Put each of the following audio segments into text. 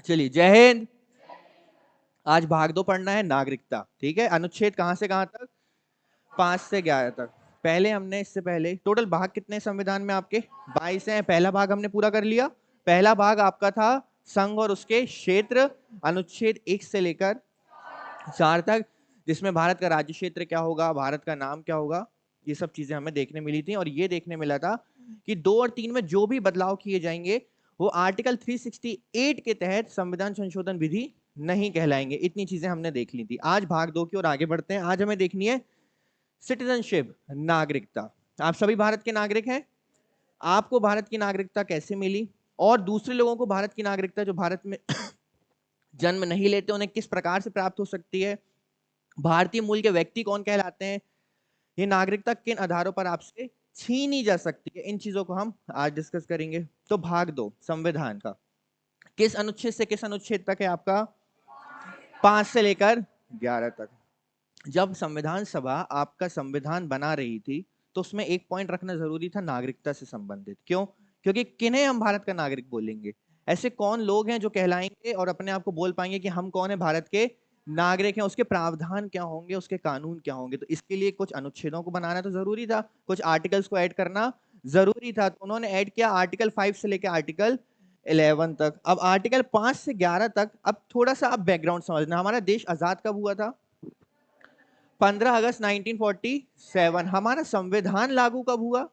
चलिए, जय हिंद। आज भाग दो पढ़ना है नागरिकता, ठीक है। अनुच्छेद कहां से कहां तक? 5 से 11 तक। पहले हमने इससे पहले टोटल भाग कितने संविधान में आपके? 22 हैं। पहला भाग हमने पूरा कर लिया। पहला भाग आपका था संघ और उसके क्षेत्र, अनुच्छेद 1 से लेकर 4 तक, जिसमें भारत का राज्य क्षेत्र क्या होगा, भारत का नाम क्या होगा, ये सब चीजें हमें देखने मिली थी। और ये देखने मिला था कि 2 और 3 में जो भी बदलाव किए जाएंगे वो आर्टिकल 368 के तहत संविधान संशोधन विधि नहीं कहलाएंगे। इतनी चीजें हमने देख ली थी। आज भाग 2 की ओर आगे बढ़ते हैं। आज हमें देखनी है सिटीजनशिप, नागरिकता। आप सभी भारत के नागरिक हैं। आपको भारत की नागरिकता कैसे मिली, और दूसरे लोगों को भारत की नागरिकता जो भारत में जन्म नहीं लेते उन्हें किस प्रकार से प्राप्त हो सकती है, भारतीय मूल के व्यक्ति कौन कहलाते हैं, ये नागरिकता किन आधारों पर आपसे छीनी जा सकती है, इन चीजों को हम आज डिस्कस करेंगे। तो भाग 2 संविधान का किस अनुच्छेद से किस अनुच्छेद तक है आपका? 5 से लेकर 11 तक। जब संविधान सभा आपका संविधान बना रही थी तो उसमें एक पॉइंट रखना जरूरी था नागरिकता से संबंधित। क्यों? क्योंकि किन्हें हम भारत का नागरिक बोलेंगे, ऐसे कौन लोग हैं जो कहलाएंगे और अपने आप को बोल पाएंगे कि हम कौन है, भारत के नागरिक हैं, उसके प्रावधान क्या होंगे, उसके कानून क्या होंगे। तो इसके लिए कुछ अनुच्छेदों को बनाना तो जरूरी था, कुछ आर्टिकल्स को ऐड करना जरूरी था। तो उन्होंने ऐड किया आर्टिकल 5 से लेकर आर्टिकल 11 तक। अब आर्टिकल 5 से 11 तक, अब थोड़ा सा अब बैकग्राउंड समझना। हमारा देश आजाद कब हुआ था? 15 अगस्त 1947। हमारा संविधान लागू कब हुआ?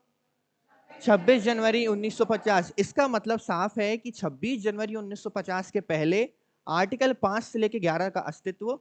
26 जनवरी 1950। इसका मतलब साफ है कि 26 जनवरी 1950 के पहले आर्टिकल 5 से लेकर 11 का अस्तित्व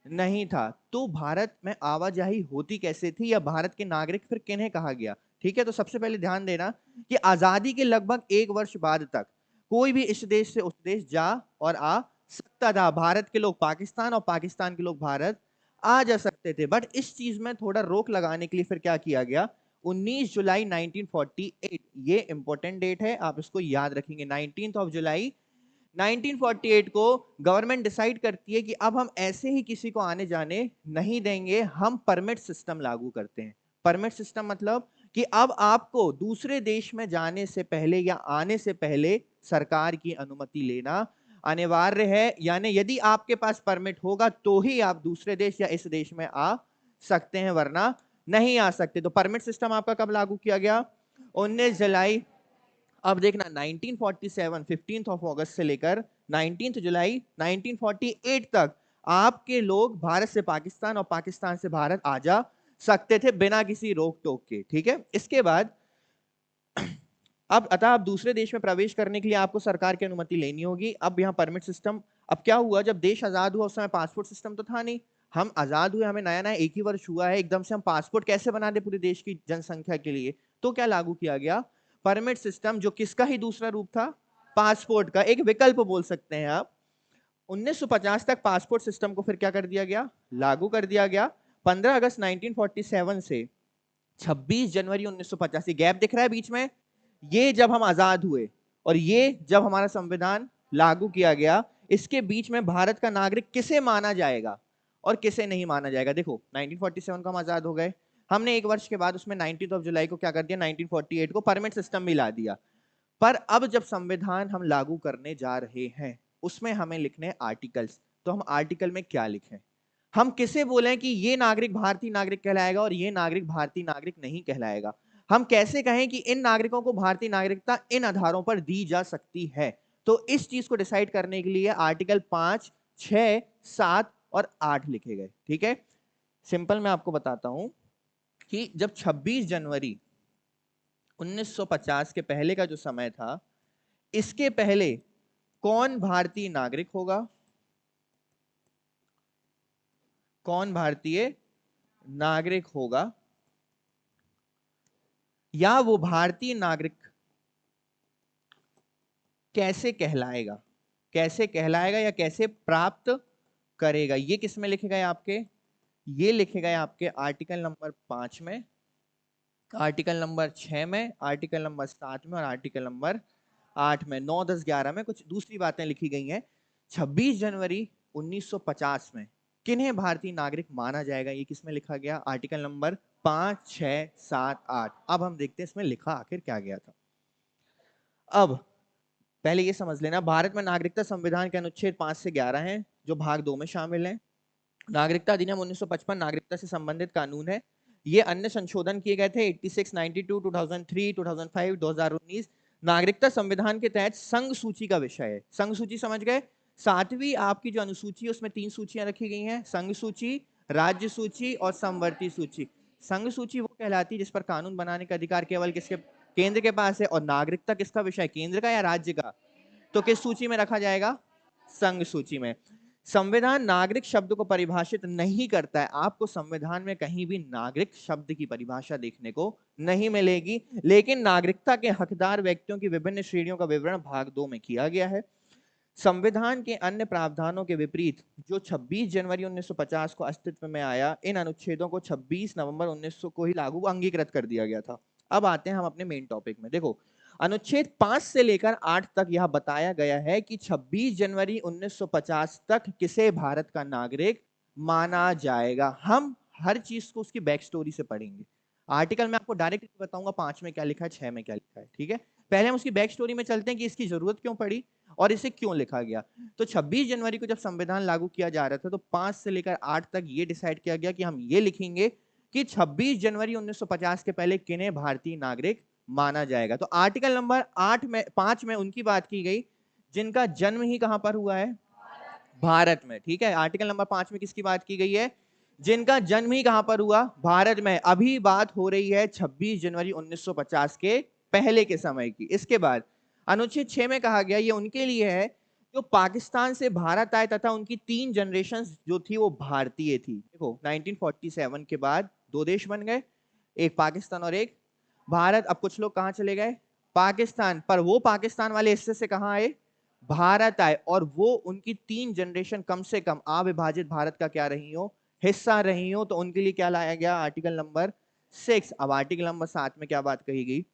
नहीं था। तो भारत में आवाजाही होती कैसे थी, या भारत के नागरिक फिर किन्हें कहा गया? ठीक है, तो सबसे पहले ध्यान देना कि आजादी के लगभग 1 वर्ष बाद तक कोई भी इस देश से उस देश जा और आ सकता था। भारत के लोग पाकिस्तान और पाकिस्तान के लोग भारत आ जा सकते थे। बट इस चीज में थोड़ा रोक लगाने के लिए फिर क्या किया गया? 19 जुलाई 1948, ये इंपॉर्टेंट डेट है, आप इसको याद रखेंगे। 19 ऑफ जुलाई 1948 को गवर्नमेंट डिसाइड करती है कि अब हम ऐसे ही किसी को आने जाने नहीं देंगे, हम परमिट सिस्टम लागू करते हैं। परमिट सिस्टम मतलब कि अब आपको दूसरे देश में जाने से पहले या आने से पहले सरकार की अनुमति लेना अनिवार्य है। यानी यदि आपके पास परमिट होगा तो ही आप दूसरे देश या इस देश में आ सकते हैं, वरना नहीं आ सकते। तो परमिट सिस्टम आपका कब लागू किया गया? 19 जुलाई। अब देखना 1947 15 ऑफ अगस्त से लेकर 19 जुलाई 1948 तक आपके लोग भारत से पाकिस्तान और पाकिस्तान से भारत आ जा सकते थे बिना किसी रोक टोक के। ठीक है, इसके बाद अब अतः आप दूसरे देश में प्रवेश करने के लिए आपको सरकार की अनुमति लेनी होगी। अब यहाँ परमिट सिस्टम, अब क्या हुआ, जब देश आजाद हुआ उस समय पासपोर्ट सिस्टम तो था नहीं। हम आजाद हुए, हमें नया नया 1 ही वर्ष हुआ है, एकदम से हम पासपोर्ट कैसे बना दे पूरे देश की जनसंख्या के लिए? तो क्या लागू किया गया? परमिट सिस्टम, जो किसका ही दूसरा रूप था, पासपोर्ट का एक विकल्प बोल सकते हैं आप। 1950 तक पासपोर्ट सिस्टम को फिर क्या कर दिया गया? लागू कर दिया गया। 15 अगस्त 1947 से 26 जनवरी 1950, ये गैप दिख रहा है बीच में, ये जब हम आजाद हुए और ये जब हमारा संविधान लागू किया गया, इसके बीच में भारत का नागरिक किसे माना जाएगा और किसे नहीं माना जाएगा। देखो 1947 को हम आजाद हो गए, हमने 1 वर्ष के बाद उसमें 19 ऑफ जुलाई को क्या कर दिया, 1948 को परमिट सिस्टम मिला दिया। पर अब जब संविधान हम लागू करने जा रहे हैं उसमें हमें लिखने आर्टिकल्स। तो हम आर्टिकल में क्या लिखें, हम किसे बोलें कि ये नागरिक भारतीय नागरिक कहलाएगा और ये नागरिक भारतीय नागरिक नहीं कहलाएगा? हम कैसे कहें कि इन नागरिकों को भारतीय नागरिकता इन आधारों पर दी जा सकती है? तो इस चीज को डिसाइड करने के लिए आर्टिकल 5, 6, 7 और 8 लिखे गए। ठीक है, सिंपल मैं आपको बताता हूं कि जब 26 जनवरी 1950 के पहले का जो समय था, इसके पहले कौन भारतीय नागरिक होगा, कौन भारतीय नागरिक होगा, या वो भारतीय नागरिक कैसे कहलाएगा, कैसे कहलाएगा या कैसे प्राप्त करेगा, ये किस में लिखे गए आपके? ये लिखे गए आपके आर्टिकल नंबर 5 में, आर्टिकल नंबर 6 में, आर्टिकल नंबर 7 में और आर्टिकल नंबर 8 में। 9, 10, 11 में कुछ दूसरी बातें लिखी गई हैं। 26 जनवरी 1950 में किन्हें भारतीय नागरिक माना जाएगा, ये किसमें लिखा गया? Article number 5, 6, 7, 8। अब हम देखते हैं इसमें लिखा आखिर क्या गया था। अब पहले ये समझ लेना, भारत में नागरिकता संविधान के अनुच्छेद 5 से 11 हैं जो भाग 2 में शामिल हैं। नागरिकता अधिनियम 1955 नागरिकता से संबंधित कानून है। ये अन्य संशोधन किए गए थे 86, 92, 2003, 2005, 2019। नागरिकता संविधान के तहत संघ सूची का विषय है। संघ सूची समझ गए? 7वीं आपकी जो अनुसूची है उसमें 3 सूचियां रखी गई हैं, संघ सूची, राज्य सूची और समवर्ती सूची। संघ सूची वो कहलाती है जिस पर कानून बनाने का अधिकार केवल किसके, केंद्र के पास है। और नागरिकता किसका विषय, केंद्र का या राज्य का? तो किस सूची में रखा जाएगा? संघ सूची में। संविधान नागरिक शब्द को परिभाषित नहीं करता है। आपको संविधान में कहीं भी नागरिक शब्द की परिभाषा देखने को नहीं मिलेगी, लेकिन नागरिकता के हकदार व्यक्तियों की विभिन्न श्रेणियों का विवरण भाग 2 में किया गया है। संविधान के अन्य प्रावधानों के विपरीत जो 26 जनवरी 1950 को अस्तित्व में आया, इन अनुच्छेदों को 26 नवंबर 1900 को ही लागू अंगीकृत कर दिया गया था। अब आते हैं हम अपने मेन टॉपिक में। देखो, अनुच्छेद 5 से लेकर 8 तक यह बताया गया है कि 26 जनवरी 1950 तक किसे भारत का नागरिक माना जाएगा। हम हर चीज को उसकी बैक स्टोरी से पढ़ेंगे। आर्टिकल में आपको डायरेक्ट बताऊंगा 5 में क्या लिखा है, 6 में क्या लिखा है, ठीक है। पहले हम उसकी बैक स्टोरी में चलते हैं कि इसकी जरूरत क्यों पड़ी और इसे क्यों लिखा गया। तो 26 जनवरी को जब संविधान लागू किया जा रहा था तो 5 से लेकर 8 तक ये डिसाइड किया गया कि हम ये लिखेंगे कि 26 जनवरी 1950 के पहले किन्हें भारतीय नागरिक माना जाएगा। तो आर्टिकल नंबर 5 में उनकी बात की गई जिनका जन्म ही कहां पर हुआ है, भारत में, ठीक है। आर्टिकल नंबर 5 में किसकी बात की गई है, जिनका जन्म ही कहां पर हुआ, भारत में। अभी बात हो रही है 26 जनवरी 1950 के पहले के समय की। इसके बाद अनुच्छेद 6 में कहा गया ये उनके लिए है जो पाकिस्तान से भारत आए तथा उनकी 3 जनरेशन जो थी वो भारतीय थी। देखो 1947 के बाद 2 देश बन गए, एक पाकिस्तान और एक भारत। अब कुछ लोग कहां चले गए, पाकिस्तान, पर वो पाकिस्तान वाले हिस्से से कहां आए, भारत आए। और वो उनकी 3 जनरेशन कम से कम अविभाजित भारत का क्या रही हो, हिस्सा रही हो। तो उनके लिए क्या लाया गया, आर्टिकल नंबर 6। अब आर्टिकल नंबर 7 में क्या बात कही गई,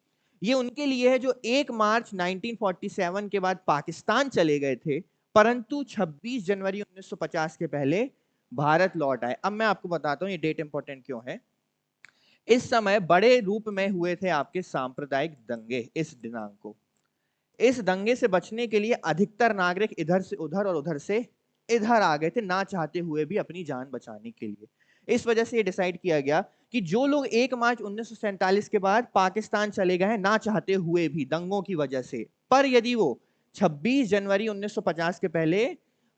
ये उनके लिए है जो 1 मार्च 1947 के बाद पाकिस्तान चले गए थे परंतु 26 जनवरी 1950 के पहले भारत लौट आए। अब मैं आपको बताता हूं ये डेट इंपॉर्टेंट क्यों है। इस समय बड़े रूप में हुए थे आपके सांप्रदायिक दंगे। इस दिनांक को, इस दंगे से बचने के लिए अधिकतर नागरिक इधर से उधर और उधर से इधर आ गए थे, ना चाहते हुए भी अपनी जान बचाने के लिए। इस वजह से ये डिसाइड किया गया कि जो लोग 1 मार्च 1947 के बाद पाकिस्तान चले गए हैं ना चाहते हुए भी दंगों की वजह से, पर यदि वो 26 जनवरी 1950 के पहले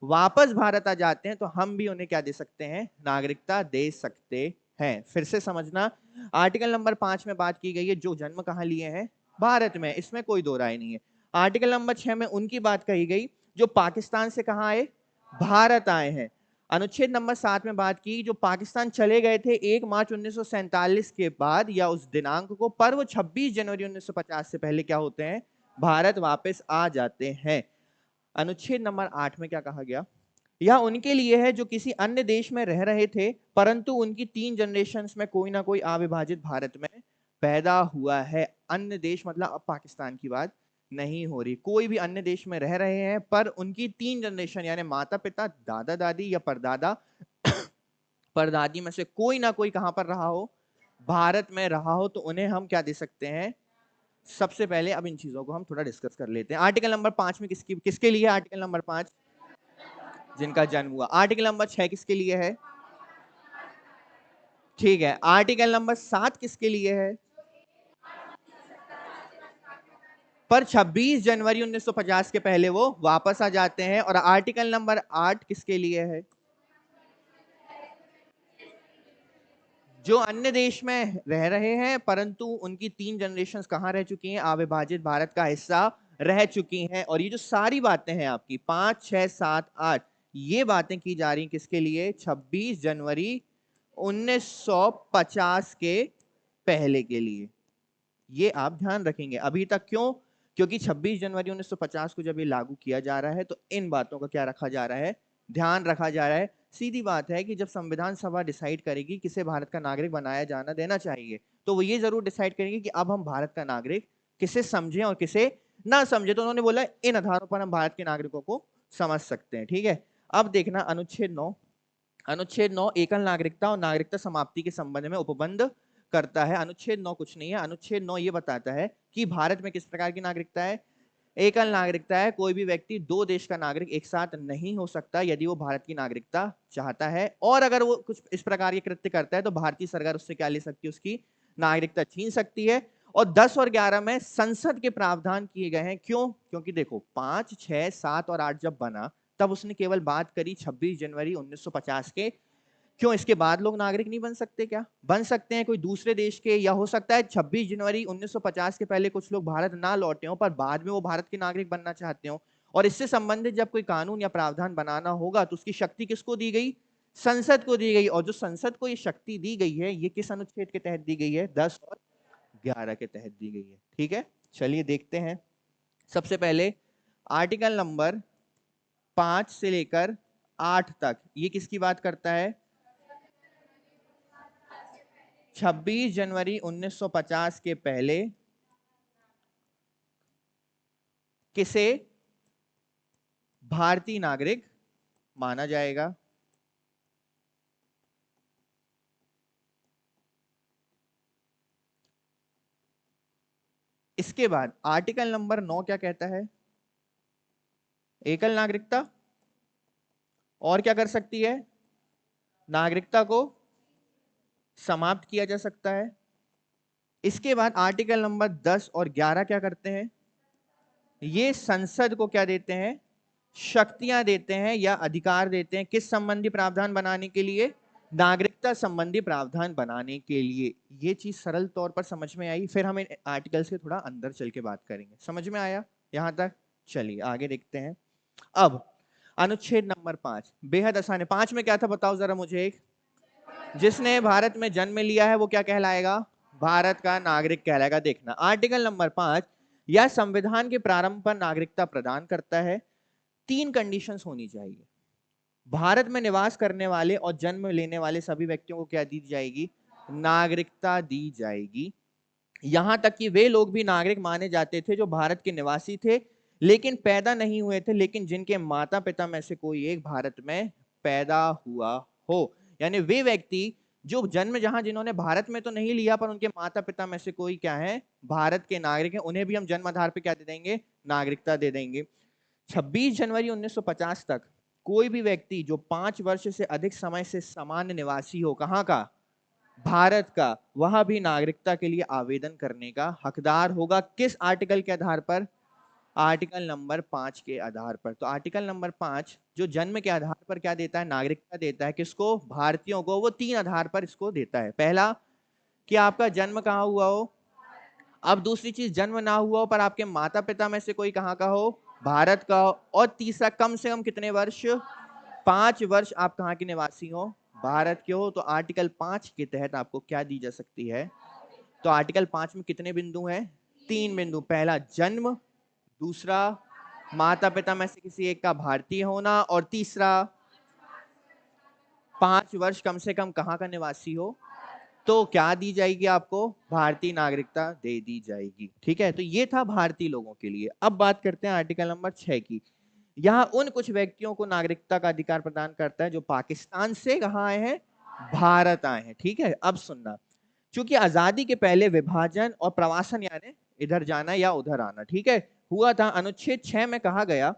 वापस भारत आ जाते हैं तो हम भी उन्हें क्या दे सकते हैं, नागरिकता दे सकते हैं। फिर से समझना, आर्टिकल नंबर 5 में बात की गई है जो जन्म कहां लिए हैं, भारत में, इसमें कोई दो राय नहीं है। आर्टिकल नंबर 6 में उनकी बात कही गई जो पाकिस्तान से कहां आए, भारत आए हैं। अनुच्छेद नंबर 7 में बात की जो पाकिस्तान चले गए थे 1 मार्च 1947 के बाद या उस दिनांक को, पर वो 26 जनवरी 1950 से पहले क्या होते हैं, भारत वापस आ जाते हैं। अनुच्छेद नंबर 8 में क्या कहा गया, यह उनके लिए है जो किसी अन्य देश में रह रहे थे परंतु उनकी 3 जनरेशंस में कोई ना कोई अविभाजित भारत में पैदा हुआ है। अन्य देश मतलब अब पाकिस्तान की बात नहीं हो रही, कोई भी अन्य देश में रह रहे हैं पर उनकी 3 जनरेशन यानी माता पिता, दादा दादी या परदादा परदादी में से कोई ना कोई कहां पर रहा हो, भारत में रहा हो, तो उन्हें हम क्या दे सकते हैं। सबसे पहले अब इन चीजों को हम थोड़ा डिस्कस कर लेते हैं। आर्टिकल नंबर 5 में किसके लिए, आर्टिकल नंबर 5 जिनका जन्म हुआ। आर्टिकल नंबर 6 किसके लिए है, ठीक है। आर्टिकल नंबर 7 किसके लिए है, पर 26 जनवरी 1950 के पहले वो वापस आ जाते हैं। और आर्टिकल नंबर 8 किसके लिए है, जो अन्य देश में रह रहे हैं परंतु उनकी 3 जनरेशन कहां रह चुकी हैं, अविभाजित भारत का हिस्सा रह चुकी हैं। और ये जो सारी बातें हैं आपकी 5, 6, 7, 8 ये बातें की जा रही किसके लिए, 26 जनवरी 1950 के पहले के लिए। ये आप ध्यान रखेंगे। अभी तक क्यों, क्योंकि 26 जनवरी 1950 को जब ये लागू किया जा रहा है तो इन बातों का क्या रखा जा रहा है, ध्यान रखा जा रहा है। सीधी बात है कि जब संविधान सभा डिसाइड करेगी किसे भारत का नागरिक बनाया जाना देना चाहिए तो वो ये जरूर डिसाइड करेंगे कि अब हम भारत का नागरिक किसे समझें और किसे ना समझे। तो उन्होंने बोला इन आधारों पर हम भारत के नागरिकों को समझ सकते हैं, ठीक है। अब देखना अनुच्छेद 9। अनुच्छेद 9 एकल नागरिकता और नागरिकता समाप्ति के संबंध में उपबंध करता है। अनुच्छेद 9 कुछ नहीं है, अनुच्छेद 9 ये बताता है कि भारत में किस प्रकार की नागरिकता है, एकल नागरिकता है, कोई भी व्यक्ति दो देश का नागरिक एक साथ नहीं हो सकता यदि वो भारत की नागरिकता चाहता है, और अगर वो कुछ इस प्रकार के कृत्य करता है तो भारतीय सरकार उससे क्या ले सकती है, उसकी नागरिकता छीन सकती है। और 10 और 11 में संसद के प्रावधान किए गए हैं। क्यों? क्योंकि देखो 5, 6, 7 और 8 जब बना तब उसने केवल बात करी 26 जनवरी 1950 के। क्यों इसके बाद लोग नागरिक नहीं बन सकते? क्या बन सकते हैं, कोई दूसरे देश के, या हो सकता है 26 जनवरी 1950 के पहले कुछ लोग भारत ना लौटे हो पर बाद में वो भारत के नागरिक बनना चाहते हो। और इससे संबंधित जब कोई कानून या प्रावधान बनाना होगा तो उसकी शक्ति किसको दी गई? संसद को दी गई। और जो संसद को ये शक्ति दी गई है ये किस अनुच्छेद के तहत दी गई है? 10 और 11 के तहत दी गई है। ठीक है, चलिए देखते हैं। सबसे पहले आर्टिकल नंबर 5 से लेकर 8 तक ये किसकी बात करता है? 26 जनवरी 1950 के पहले किसे भारतीय नागरिक माना जाएगा? इसके बाद आर्टिकल नंबर 9 क्या कहता है? एकल नागरिकता और क्या कर सकती है? नागरिकता को समाप्त किया जा सकता है। इसके बाद आर्टिकल नंबर 10 और 11 क्या करते हैं? ये संसद को क्या देते हैं? शक्तियां देते हैं या अधिकार देते हैं किस संबंधी प्रावधान बनाने के लिए? नागरिकता संबंधी प्रावधान बनाने के लिए। ये चीज सरल तौर पर समझ में आई। फिर हम इन आर्टिकल्स के थोड़ा अंदर चल के बात करेंगे। समझ में आया यहां तक? चलिए आगे देखते हैं। अब अनुच्छेद नंबर 5 बेहद आसान है। 5 में क्या था बताओ जरा मुझे। एक, जिसने भारत में जन्म लिया है वो क्या कहलाएगा? भारत का नागरिक कहलाएगा। देखना आर्टिकल नंबर 5 यह संविधान के प्रारंभ पर नागरिकता प्रदान करता है। 3 कंडीशंस होनी चाहिए। भारत में निवास करने वाले और जन्म लेने वाले सभी व्यक्तियों को क्या दी जाएगी? नागरिकता दी जाएगी। यहां तक कि वे लोग भी नागरिक माने जाते थे जो भारत के निवासी थे लेकिन पैदा नहीं हुए थे, लेकिन जिनके माता पिता में से कोई एक भारत में पैदा हुआ हो। यानी वे व्यक्ति जो जन्म जहां जिन्होंने भारत में तो नहीं लिया पर उनके माता पिता में से कोई क्या है? भारत के नागरिक हैं, उन्हें भी हम जन्म आधार पर क्या दे देंगे? नागरिकता दे देंगे। 26 जनवरी 1950 तक कोई भी व्यक्ति जो 5 वर्ष से अधिक समय से सामान्य निवासी हो, कहां का? भारत का, वह भी नागरिकता के लिए आवेदन करने का हकदार होगा। किस आर्टिकल के आधार पर? आर्टिकल नंबर 5 के आधार पर। तो आर्टिकल नंबर 5 जो जन्म के आधार पर क्या देता है? नागरिकता देता है। किसको? भारतीयों को। वो 3 आधार पर इसको देता है। पहला कि आपका जन्म कहां हुआ हो। अब दूसरी चीज, जन्म ना हुआ हो पर आपके माता पिता में से कोई कहां का हो? भारत का हो। और तीसरा, कम से कम कितने वर्ष? 5 वर्ष आप कहां के निवासी हो? भारत के हो। तो आर्टिकल 5 के तहत आपको क्या दी जा सकती है? तो आर्टिकल 5 में कितने बिंदु हैं? 3 बिंदु। पहला जन्म, दूसरा माता पिता में से किसी एक का भारतीय होना, और तीसरा 5 वर्ष कम से कम कहां का निवासी हो। तो क्या दी जाएगी आपको? भारतीय नागरिकता दे दी जाएगी। ठीक है, तो ये था भारतीय लोगों के लिए। अब बात करते हैं आर्टिकल नंबर 6 की। यहां उन कुछ व्यक्तियों को नागरिकता का अधिकार प्रदान करता है जो पाकिस्तान से कहां आए हैं? भारत आए हैं। ठीक है, अब सुनना। क्योंकि आजादी के पहले विभाजन और प्रवासन यानी इधर जाना या उधर आना, ठीक है, हुआ था। अनुच्छेद 6 में कहा गया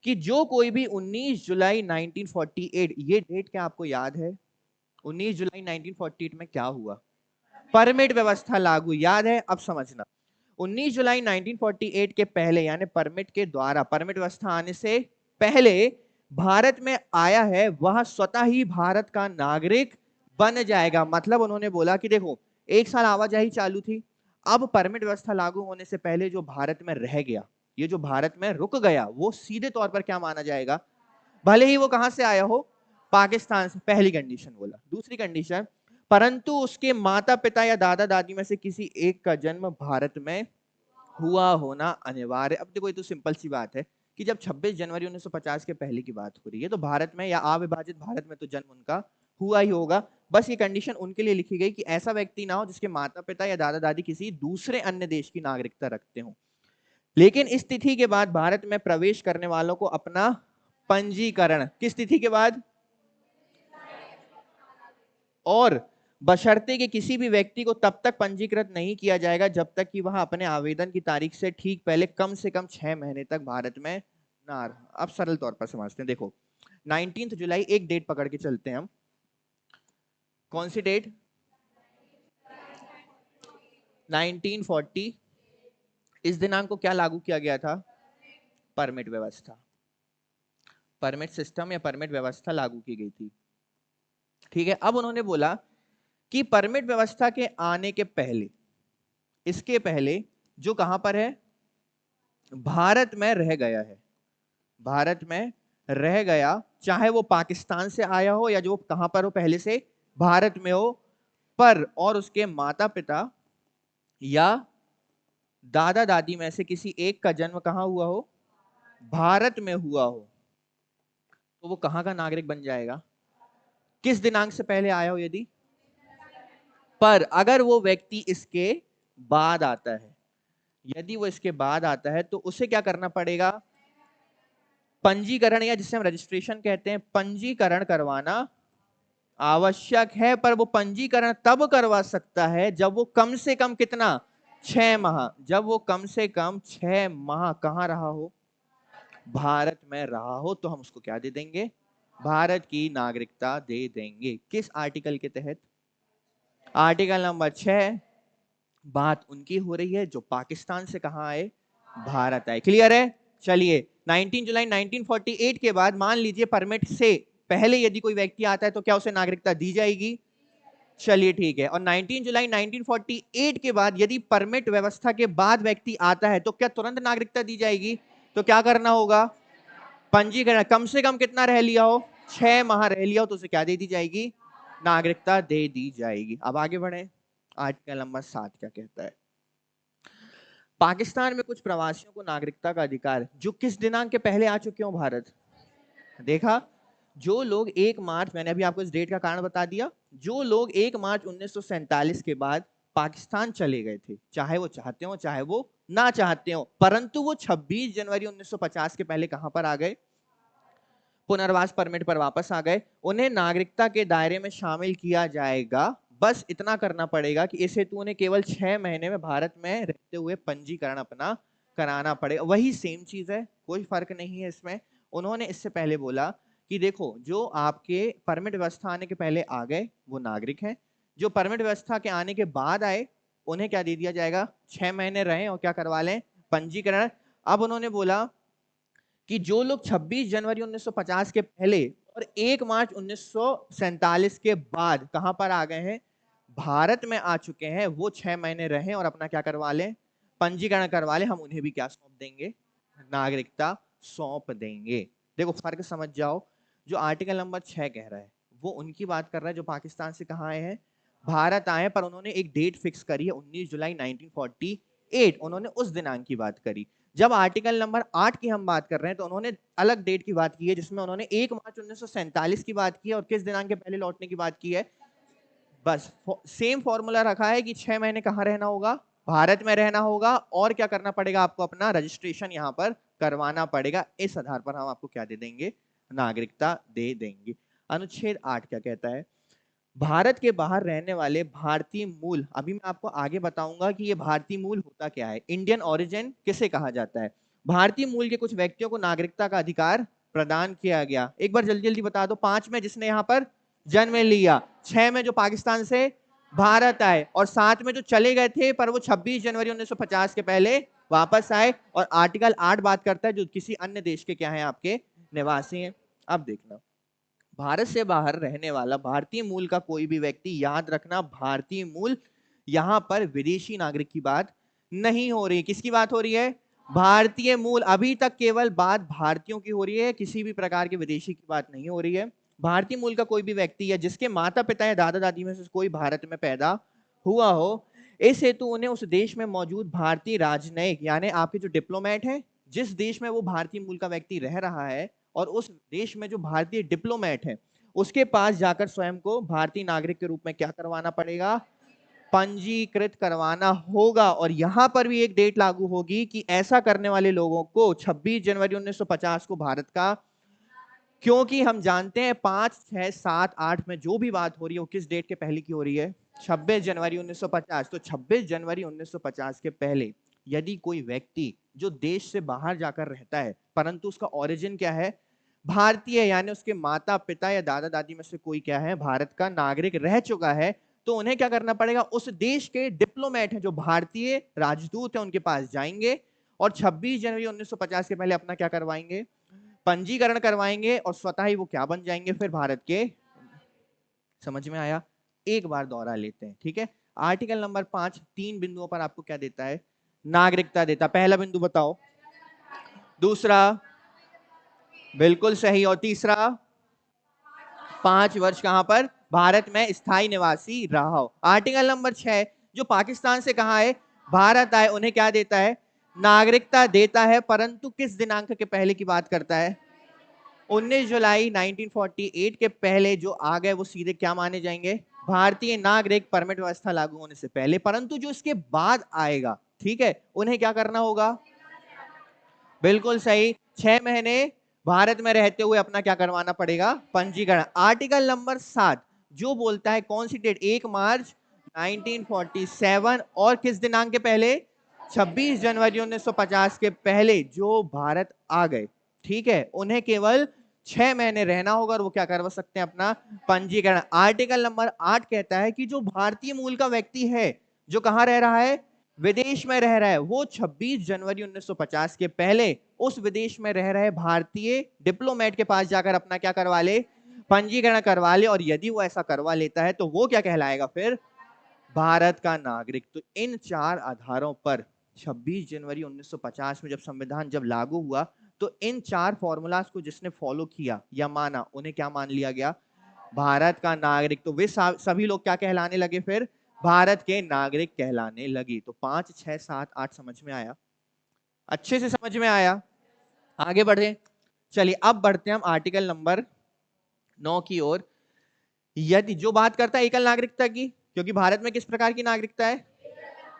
कि जो कोई भी 19 जुलाई 1948, ये डेट क्या आपको याद है? 19 जुलाई 1948 में क्या हुआ? परमिट व्यवस्था लागू, याद है? अब समझना, 19 जुलाई 1948 के पहले यानी परमिट के द्वारा, परमिट व्यवस्था आने से पहले भारत में आया है वह स्वतः ही भारत का नागरिक बन जाएगा। मतलब उन्होंने बोला कि देखो 1 साल आवाजाही चालू थी, अब परमिट व्यवस्था लागू होने से पहले जो भारत में रह गया, ये जो भारत में रुक गया, वो सीधे तौर पर क्या माना जाएगा? भले ही वो कहां से आया हो? पाकिस्तान से। पहली कंडीशन बोला। दूसरी कंडीशन, परंतु उसके माता पिता या दादा दादी में से किसी एक का जन्म भारत में हुआ होना अनिवार्य। अब देखो ये तो सिंपल सी बात है कि जब 26 जनवरी 1950 के पहले की बात हो रही है तो भारत में या अविभाजित भारत में तो जन्म उनका हुआ ही होगा। बस ये कंडीशन उनके लिए लिखी गई कि ऐसा व्यक्ति ना हो जिसके माता पिता या दादा दादी किसी दूसरे अन्य देश की नागरिकता रखते हो। लेकिन इस तिथि के बाद भारत में प्रवेश करने वालों को अपना पंजीकरण, किस तिथि के बाद? और बशर्ते कि किसी भी व्यक्ति को तब तक पंजीकृत नहीं किया जाएगा जब तक कि वह अपने आवेदन की तारीख से ठीक पहले कम से कम 6 महीने तक भारत में ना रहा। अब सरल तौर पर समझते हैं। देखो 19 जुलाई एक डेट पकड़ के चलते हैं हम। कौन सी डेट? 1940। इस दिनांक को क्या लागू किया गया था? परमिट व्यवस्था, परमिट सिस्टम या परमिट व्यवस्था लागू की गई थी। ठीक है, अब उन्होंने बोला कि परमिट व्यवस्था के आने के पहले, इसके पहले जो कहां पर है, भारत में रह गया है, भारत में रह गया, चाहे वो पाकिस्तान से आया हो या जो कहां पर हो पहले से भारत में हो, पर और उसके माता पिता या दादा दादी में से किसी एक का जन्म कहां हुआ हो? भारत में हुआ हो, तो वो कहां का नागरिक बन जाएगा? किस दिनांक से पहले आया हो यदि? पर अगर वो व्यक्ति इसके बाद आता है, यदि वो इसके बाद आता है तो उसे क्या करना पड़ेगा? पंजीकरण, या जिसे हम रजिस्ट्रेशन कहते हैं, पंजीकरण करवाना आवश्यक है। पर वो पंजीकरण तब करवा सकता है जब वो कम से कम कितना? 6 माह। जब वो कम से कम 6 माह कहां रहा हो? भारत में रहा हो, तो हम उसको क्या दे देंगे? भारत की नागरिकता दे देंगे। किस आर्टिकल के तहत? Article number 6। बात उनकी हो रही है जो पाकिस्तान से कहां आए? भारत आए। क्लियर है? चलिए 19 जुलाई 1948 के बाद मान लीजिए परमिट से पहले यदि कोई व्यक्ति आता है तो क्या उसे नागरिकता दी जाएगी? चलिए ठीक है। और 19 जुलाई 1948 के बाद यदि परमिट व्यवस्था के बाद व्यक्ति आता है तो क्या तुरंत नागरिकता दी जाएगी? तो क्या करना होगा? पंजीकरण, कम से कम कितना रह लिया हो? 6 माह रह लिया हो, तो उसे क्या दे दी जाएगी? नागरिकता दे दी जाएगी। अब आगे बढ़े, आर्टिकल नंबर 7 क्या कहता है? पाकिस्तान में कुछ प्रवासियों को नागरिकता का अधिकार, जो किस दिनांक के पहले आ चुके हो भारत? देखा, जो लोग 1 मार्च, मैंने अभी आपको इस डेट का कारण बता दिया, जो लोग 1 मार्च 1947 के बाद पाकिस्तान चले गए थे, चाहे वो चाहते हो चाहे वो ना चाहते हो, परंतु वो 26 जनवरी 1950 के पहले कहां पर आ गए? पुनर्वास परमिट पर वापस आ गए, उन्हें नागरिकता के दायरे में शामिल किया जाएगा। बस इतना करना पड़ेगा कि इस हेतु उन्हें केवल 6 महीने में भारत में रहते हुए पंजीकरण अपना कराना पड़ेगा। वही सेम चीज है, कोई फर्क नहीं है इसमें। उन्होंने इससे पहले बोला कि देखो, जो आपके परमिट व्यवस्था आने के पहले आ गए वो नागरिक हैं, जो परमिट व्यवस्था के आने के बाद आए उन्हें क्या दे दिया जाएगा? 6 महीने रहे और क्या करवा लें? पंजीकरण। अब उन्होंने बोला कि जो लोग 26 जनवरी 1950 के पहले और 1 मार्च 1947 के बाद कहां पर आ गए हैं? भारत में आ चुके हैं, वो 6 महीने रहे और अपना क्या करवा लें? पंजीकरण करवा लें। हम उन्हें भी क्या सौंप देंगे? नागरिकता सौंप देंगे। देखो फर्क समझ जाओ। जो आर्टिकल नंबर 6 कह रहा है वो उनकी बात कर रहा है जो पाकिस्तान से कहां आए हैं? भारत आए, पर उन्होंने एक डेट फिक्स करी है 19 जुलाई 1948। उन्होंने उस दिनांक की बात करी। जब आर्टिकल नंबर 8 की हम बात कर रहे हैं तो उन्होंने अलग डेट की बात की है, जिसमें उन्होंने 1 मार्च 1947 की बात की है और किस दिनांक के पहले लौटने की बात की है? बस सेम फॉर्मूला रखा है कि 6 महीने कहां रहना होगा? भारत में रहना होगा। और क्या करना पड़ेगा आपको? अपना रजिस्ट्रेशन यहां पर करवाना पड़ेगा। इस आधार पर हम आपको क्या दे देंगे? नागरिकता दे देंगे। अनुच्छेद 8 क्या कहता है? भारत के बाहर रहने वाले भारतीय मूल, अभी मैं आपको आगे बताऊंगा कि ये भारतीय मूल होता क्या है, इंडियन ओरिजिन किसे कहा जाता है। भारतीय मूल के कुछ व्यक्तियों को नागरिकता का अधिकार प्रदान किया गया। एक बार जल्दी जल्दी बता दो। 5 में जिसने यहाँ पर जन्म लिया, 6 में जो पाकिस्तान से भारत आए, और 7 में जो चले गए थे पर वो 26 जनवरी 1950 के पहले वापस आए। और आर्टिकल 8 बात करता है जो किसी अन्य देश के क्या है? आपके निवासी हैं। अब देखना, भारत से बाहर रहने वाला भारतीय मूल का कोई भी व्यक्ति, याद रखना भारतीय मूल, यहां पर विदेशी नागरिक की बात नहीं हो रही। किसकी बात हो रही है? भारतीय मूल। अभी तक केवल बात भारतीयों की हो रही है, किसी भी प्रकार के विदेशी की बात नहीं हो रही है। भारतीय मूल का कोई भी व्यक्ति या जिसके माता पिता या दादा दादी में से कोई भारत में पैदा हुआ हो, इस हेतु उन्हें उस देश में मौजूद भारतीय राजनयिक, यानी आपके जो डिप्लोमेट हैं, जिस देश में वो भारतीय मूल का व्यक्ति रह रहा है, और उस देश में जो भारतीय डिप्लोमेट है उसके पास जाकर स्वयं को भारतीय नागरिक के रूप में क्या करवाना पड़ेगा? पंजीकृत करवाना होगा। और यहां पर भी एक डेट लागू होगी कि ऐसा करने वाले लोगों को 26 जनवरी 1950 को भारत का क्योंकि हम जानते हैं 5, 6, 7, 8 में जो भी बात हो रही है वो किस डेट के पहले की हो रही है? 26 जनवरी 1950। तो 26 जनवरी 1950 के पहले यदि कोई व्यक्ति जो देश से बाहर जाकर रहता है परंतु उसका ओरिजिन क्या है? भारतीय, यानी उसके माता पिता या दादा दादी में से कोई क्या है? भारत का नागरिक रह चुका है, तो उन्हें क्या करना पड़ेगा? उस देश के डिप्लोमेट हैं जो भारतीय राजदूत हैं उनके पास जाएंगे और 26 जनवरी 1950 के पहले अपना क्या करवाएंगे? पंजीकरण करवाएंगे और स्वतः ही वो क्या बन जाएंगे फिर भारत के। समझ में आया? एक बार दोहरा लेते हैं, ठीक है। आर्टिकल नंबर 5 3 बिंदुओं पर आपको क्या देता है? नागरिकता देता। पहला बिंदु बताओ। दूसरा बिल्कुल सही। और तीसरा 5 वर्ष कहां पर? भारत में स्थायी निवासी रहा हो। आर्टिकल नंबर 6 जो पाकिस्तान से कहां है? भारत आए, उन्हें क्या देता है? नागरिकता देता है, परंतु किस दिनांक के पहले की बात करता है? 19 जुलाई 1948 के पहले जो आ गए वो सीधे क्या माने जाएंगे? भारतीय नागरिक, परमिट व्यवस्था लागू होने से पहले। परंतु जो इसके बाद आएगा, ठीक है, उन्हें क्या करना होगा? बिल्कुल सही, 6 महीने भारत में रहते हुए अपना क्या करवाना पड़ेगा? पंजीकरण। आर्टिकल नंबर 7 जो बोलता है कौन सी डेट? 1 मार्च 1947 और किस दिनांक के पहले? 26 जनवरी 1950 के पहले जो भारत आ गए, ठीक है, उन्हें केवल 6 महीने रहना होगा और वो क्या करवा सकते हैं? अपना पंजीकरण। आर्टिकल नंबर 8 कहता है कि जो भारतीय मूल का व्यक्ति है, जो कहां रह रहा है? विदेश में रह रहा है, वो 26 जनवरी 1950 के पहले उस विदेश में रह रहे भारतीय डिप्लोमेट के पास जाकर अपना क्या करवा ले? पंजीकरण करवा ले। और यदि वो ऐसा करवा लेता है तो वो क्या कहलाएगा फिर? भारत का नागरिक। तो इन 4 आधारों पर 26 जनवरी 1950 में जब संविधान जब लागू हुआ तो इन 4 फॉर्मूलाज को जिसने फॉलो किया या माना, उन्हें क्या मान लिया गया? भारत का नागरिक। तो वे सभी लोग क्या कहलाने लगे फिर? भारत के नागरिक कहलाने लगी। तो 5, 6, 7, 8 समझ में आया? अच्छे से समझ में आया? आगे बढ़े। चलिए अब बढ़ते हैं हम आर्टिकल नंबर 9 की ओर। यदि जो बात करता है एकल नागरिकता की, क्योंकि भारत में किस प्रकार की नागरिकता है?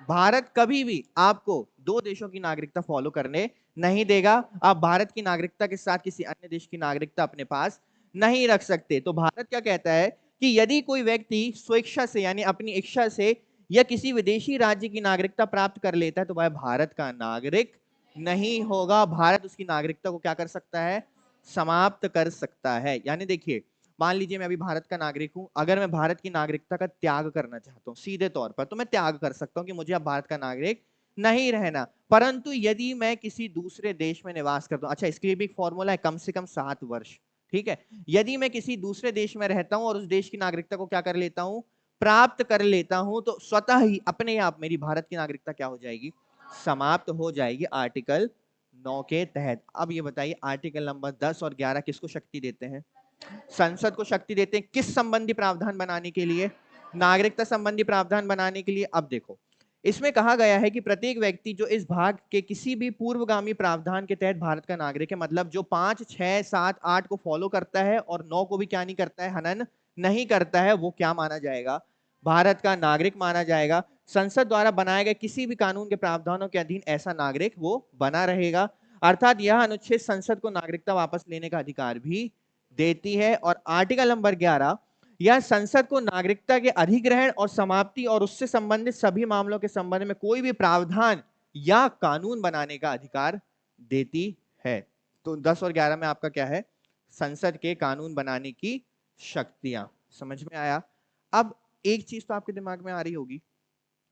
भारत कभी भी आपको 2 देशों की नागरिकता फॉलो करने नहीं देगा। आप भारत की नागरिकता के साथ किसी अन्य देश की नागरिकता अपने पास नहीं रख सकते। तो भारत क्या कहता है कि यदि कोई व्यक्ति स्वेच्छा से यानी अपनी इच्छा से या किसी विदेशी राज्य की नागरिकता प्राप्त कर लेता है तो वह भारत का नागरिक नहीं होगा। भारत उसकी नागरिकता को क्या कर सकता है? समाप्त कर सकता है। यानी देखिए, मान लीजिए मैं अभी भारत का नागरिक हूं, अगर मैं भारत की नागरिकता का त्याग करना चाहता हूं सीधे तौर पर, तो मैं त्याग कर सकता हूं कि मुझे अब भारत का नागरिक नहीं रहना। परंतु यदि मैं किसी दूसरे देश में निवास करता हूं, अच्छा इसके लिए भी एक फॉर्मूला है, कम से कम 7 वर्ष, ठीक है। यदि मैं किसी दूसरे देश में रहता हूं और उस देश की नागरिकता को क्या कर लेता हूं? प्राप्त कर लेता हूं, तो स्वतः ही अपने आप मेरी भारत की नागरिकता क्या हो जाएगी? समाप्त हो जाएगी आर्टिकल 9 के तहत। अब ये बताइए आर्टिकल नंबर 10 और 11 किसको शक्ति देते हैं? संसद को शक्ति देते हैं। किस संबंधी प्रावधान बनाने के लिए? नागरिकता संबंधी प्रावधान बनाने के लिए। अब देखो, इसमें कहा गया है कि प्रत्येक व्यक्ति जो इस भाग के किसी भी पूर्वगामी प्रावधान के तहत भारत का नागरिक है, मतलब जो 5, 6, 7, 8 को फॉलो करता है और 9 को भी क्या नहीं करता है? हनन नहीं करता है, वो क्या माना जाएगा? भारत का नागरिक माना जाएगा। संसद द्वारा बनाए गए किसी भी कानून के प्रावधानों के अधीन ऐसा नागरिक वो बना रहेगा। अर्थात यह अनुच्छेद संसद को नागरिकता वापस लेने का अधिकार भी देती है। और आर्टिकल नंबर 11 यह संसद को नागरिकता के अधिग्रहण और समाप्ति और उससे संबंधित सभी मामलों के संबंध में कोई भी प्रावधान या कानून बनाने का अधिकार देती है। तो 10 और 11 में आपका क्या है? संसद के कानून बनाने की शक्तियां। समझ में आया? अब एक चीज तो आपके दिमाग में आ रही होगी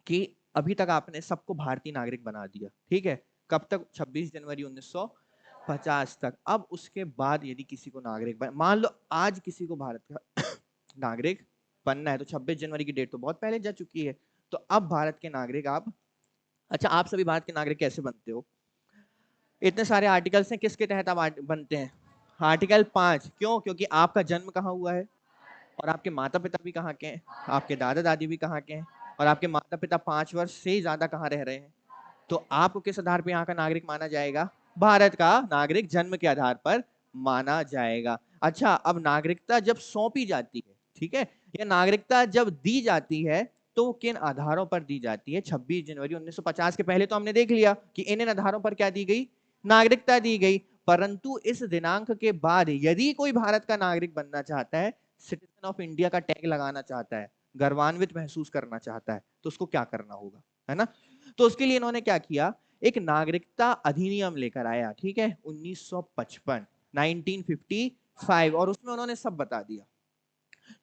कि अभी तक आपने सबको भारतीय नागरिक बना दिया, ठीक है, कब तक? 26 जनवरी 1950 तक। अब उसके बाद यदि किसी को नागरिक मान लो आज किसी को भारत का नागरिक बनना है, तो 26 जनवरी की डेट तो बहुत पहले जा चुकी है। तो अब भारत के नागरिक आप, अच्छा आप सभी भारत के नागरिक कैसे बनते हो? इतने सारे आर्टिकल्स हैं, किसके तहत आप बनते हैं? आर्टिकल 5। क्यों? क्योंकि आपका जन्म कहाँ हुआ है और आपके माता पिता भी कहाँ के हैं, आपके दादा दादी भी कहाँ के हैं, और आपके माता पिता 5 वर्ष से ज्यादा कहाँ रह रहे हैं, तो आपको किस आधार पर यहाँ का नागरिक माना जाएगा? भारत का नागरिक जन्म के आधार पर माना जाएगा। अच्छा, अब नागरिकता जब सौंपी जाती है, ठीक है, या नागरिकता जब दी जाती है तो किन आधारों पर दी जाती है? 26 जनवरी 1950 के पहले तो हमने देख लिया कि इन आधारों पर क्या दी गई? नागरिकता दी गई। परंतु इस दिनांक के बाद यदि कोई भारत का नागरिक बनना चाहता है, सिटीजन ऑफ इंडिया का टैग लगाना चाहता है, गर्वान्वित महसूस करना चाहता है, तो उसको क्या करना होगा, है ना। तो उसके लिए इन्होंने क्या किया, एक नागरिकता अधिनियम लेकर आया, ठीक है, 1955 1955, और उसमें उन्होंने सब बता दिया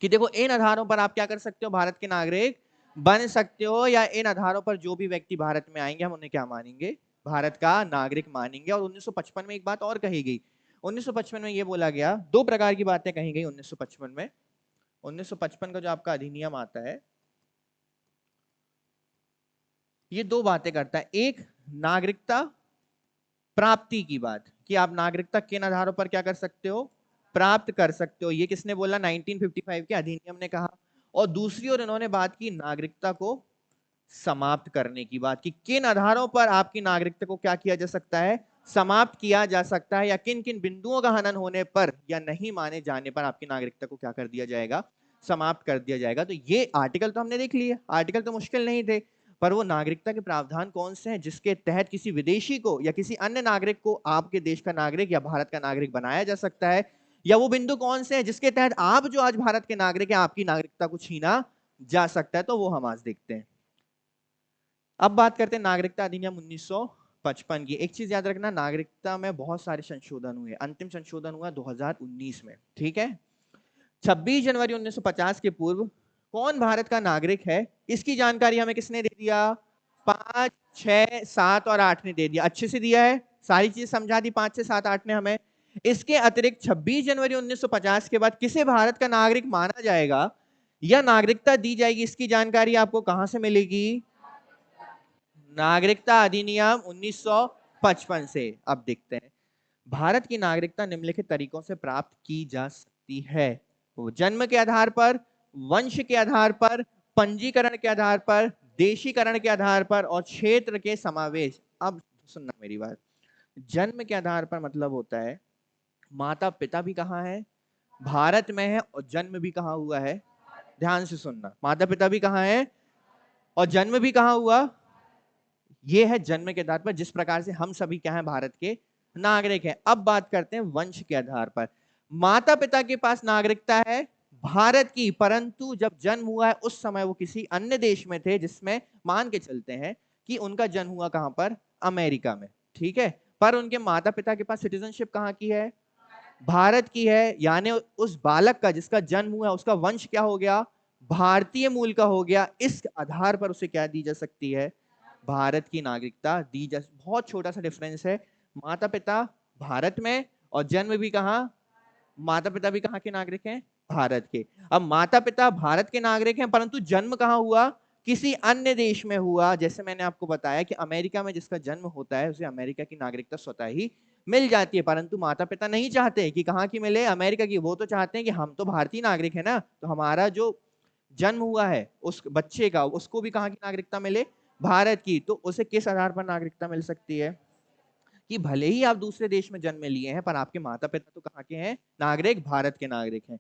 कि देखो इन आधारों पर आप क्या कर सकते हो, भारत के नागरिक बन सकते हो, या इन आधारों पर जो भी व्यक्ति भारत में आएंगे हम उन्हें क्या मानेंगे, भारत का नागरिक मानेंगे। और 1955 में एक बात और कही गई, 1955 में यह बोला गया, दो प्रकार की बातें कही गई 1955 में। 1955 का जो आपका अधिनियम आता है, ये दो बातें करता है। एक, नागरिकता प्राप्ति की बात, कि आप नागरिकता किन आधारों पर क्या कर सकते हो, प्राप्त कर सकते हो, ये किसने बोला, 1955 के अधिनियम ने कहा। और दूसरी ओर इन्होंने बात की नागरिकता को समाप्त करने की बात, कि किन आधारों पर आपकी नागरिकता को क्या किया जा सकता है, समाप्त किया जा सकता है, या किन किन बिंदुओं का हनन होने पर या नहीं माने जाने पर आपकी नागरिकता को क्या कर दिया जाएगा, समाप्त कर दिया जाएगा। तो ये आर्टिकल तो हमने देख लिए, आर्टिकल तो मुश्किल नहीं थे, पर वो नागरिकता के प्रावधान कौन से हैं जिसके तहत किसी विदेशी को या किसी अन्य नागरिक को आपके देश का नागरिक या भारत का नागरिक बनाया जा सकता है, या वो बिंदु कौन से हैं जिसके तहत आप जो आज भारत के नागरिक हैं आपकी नागरिकता को छीना जा सकता है, तो वो हम आज देखते हैं। अब बात करते हैं नागरिकता अधिनियम 1955 की। एक चीज याद रखना, नागरिकता में बहुत सारे संशोधन हुए, अंतिम संशोधन हुआ 2019 में, ठीक है। 26 जनवरी 1950 के पूर्व कौन भारत का नागरिक है, इसकी जानकारी हमें किसने दे दिया, 5, 6, 7 और 8 ने दे दिया, अच्छे से दिया है, सारी चीज समझा दी 5 से 7, 8 ने हमें। इसके अतिरिक्त 26 जनवरी 1950 के बाद किसे भारत का नागरिक माना जाएगा या नागरिकता दी जाएगी, इसकी जानकारी आपको कहां से मिलेगी, नागरिकता अधिनियम 1955 से। अब देखते हैं, भारत की नागरिकता निम्नलिखित तरीकों से प्राप्त की जा सकती है, वो जन्म के आधार पर, वंश के आधार पर, पंजीकरण के आधार पर, देशीकरण के आधार पर और क्षेत्र के समावेश। अब सुनना मेरी बात, जन्म के आधार पर मतलब होता है माता पिता भी कहाँ है, भारत में है, और जन्म भी कहाँ हुआ है, ध्यान से सुनना, माता पिता भी कहाँ है और जन्म भी कहाँ हुआ, ये है जन्म के आधार पर, जिस प्रकार से हम सभी क्या हैं, भारत के नागरिक हैं। अब बात करते हैं वंश के आधार पर, माता पिता के पास नागरिकता है भारत की, परंतु जब जन्म हुआ है उस समय वो किसी अन्य देश में थे, जिसमें मान के चलते हैं कि उनका जन्म हुआ कहां पर, अमेरिका में, ठीक है, पर उनके माता पिता के पास सिटीजनशिप कहां की है, भारत की है, यानी उस बालक का जिसका जन्म हुआ उसका वंश क्या हो गया, भारतीय मूल का हो गया। इस आधार पर उसे क्या दी जा सकती है, भारत की नागरिकता दी जा। बहुत छोटा सा डिफरेंस है, माता पिता भारत में और जन्म भी कहां, माता पिता भी कहां के नागरिक हैं, भारत के। अब माता पिता भारत के नागरिक हैं परंतु जन्म कहां हुआ, किसी अन्य देश में हुआ। जैसे मैंने आपको बताया कि अमेरिका में जिसका जन्म होता है उसे अमेरिका की नागरिकता स्वतः ही मिल जाती है, परंतु माता पिता नहीं चाहते कि कहां की मिले, अमेरिका की। वो तो चाहते हैं कि हम तो भारतीय नागरिक है ना, तो हमारा जो जन्म हुआ है उस बच्चे का, उसको भी कहां की नागरिकता मिले, भारत की। तो उसे किस आधार पर नागरिकता मिल सकती है, कि भले ही आप दूसरे देश में जन्म लिए हैं पर आपके माता पिता तो कहां के हैं, नागरिक, भारत के नागरिक हैं।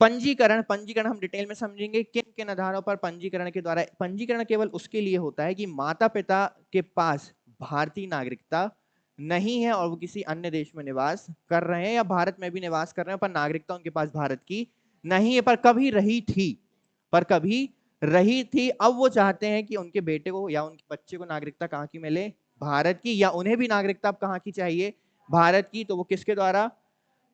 पंजीकरण, पंजीकरण हम डिटेल में समझेंगे, किन किन आधारों पर पंजीकरण के द्वारा। पंजीकरण केवल उसके लिए होता है कि माता पिता के पास भारतीय नागरिकता नहीं है और वो किसी अन्य देश में निवास कर रहे हैं, या भारत में भी निवास कर रहे हैं पर नागरिकता उनके पास भारत की नहीं है, पर कभी रही थी, पर कभी रही थी। अब वो चाहते हैं कि उनके बेटे को या उनके बच्चे को नागरिकता कहां की मिले, भारत की, या उन्हें भी नागरिकता अब कहां की चाहिए, भारत की। तो वो किसके द्वारा,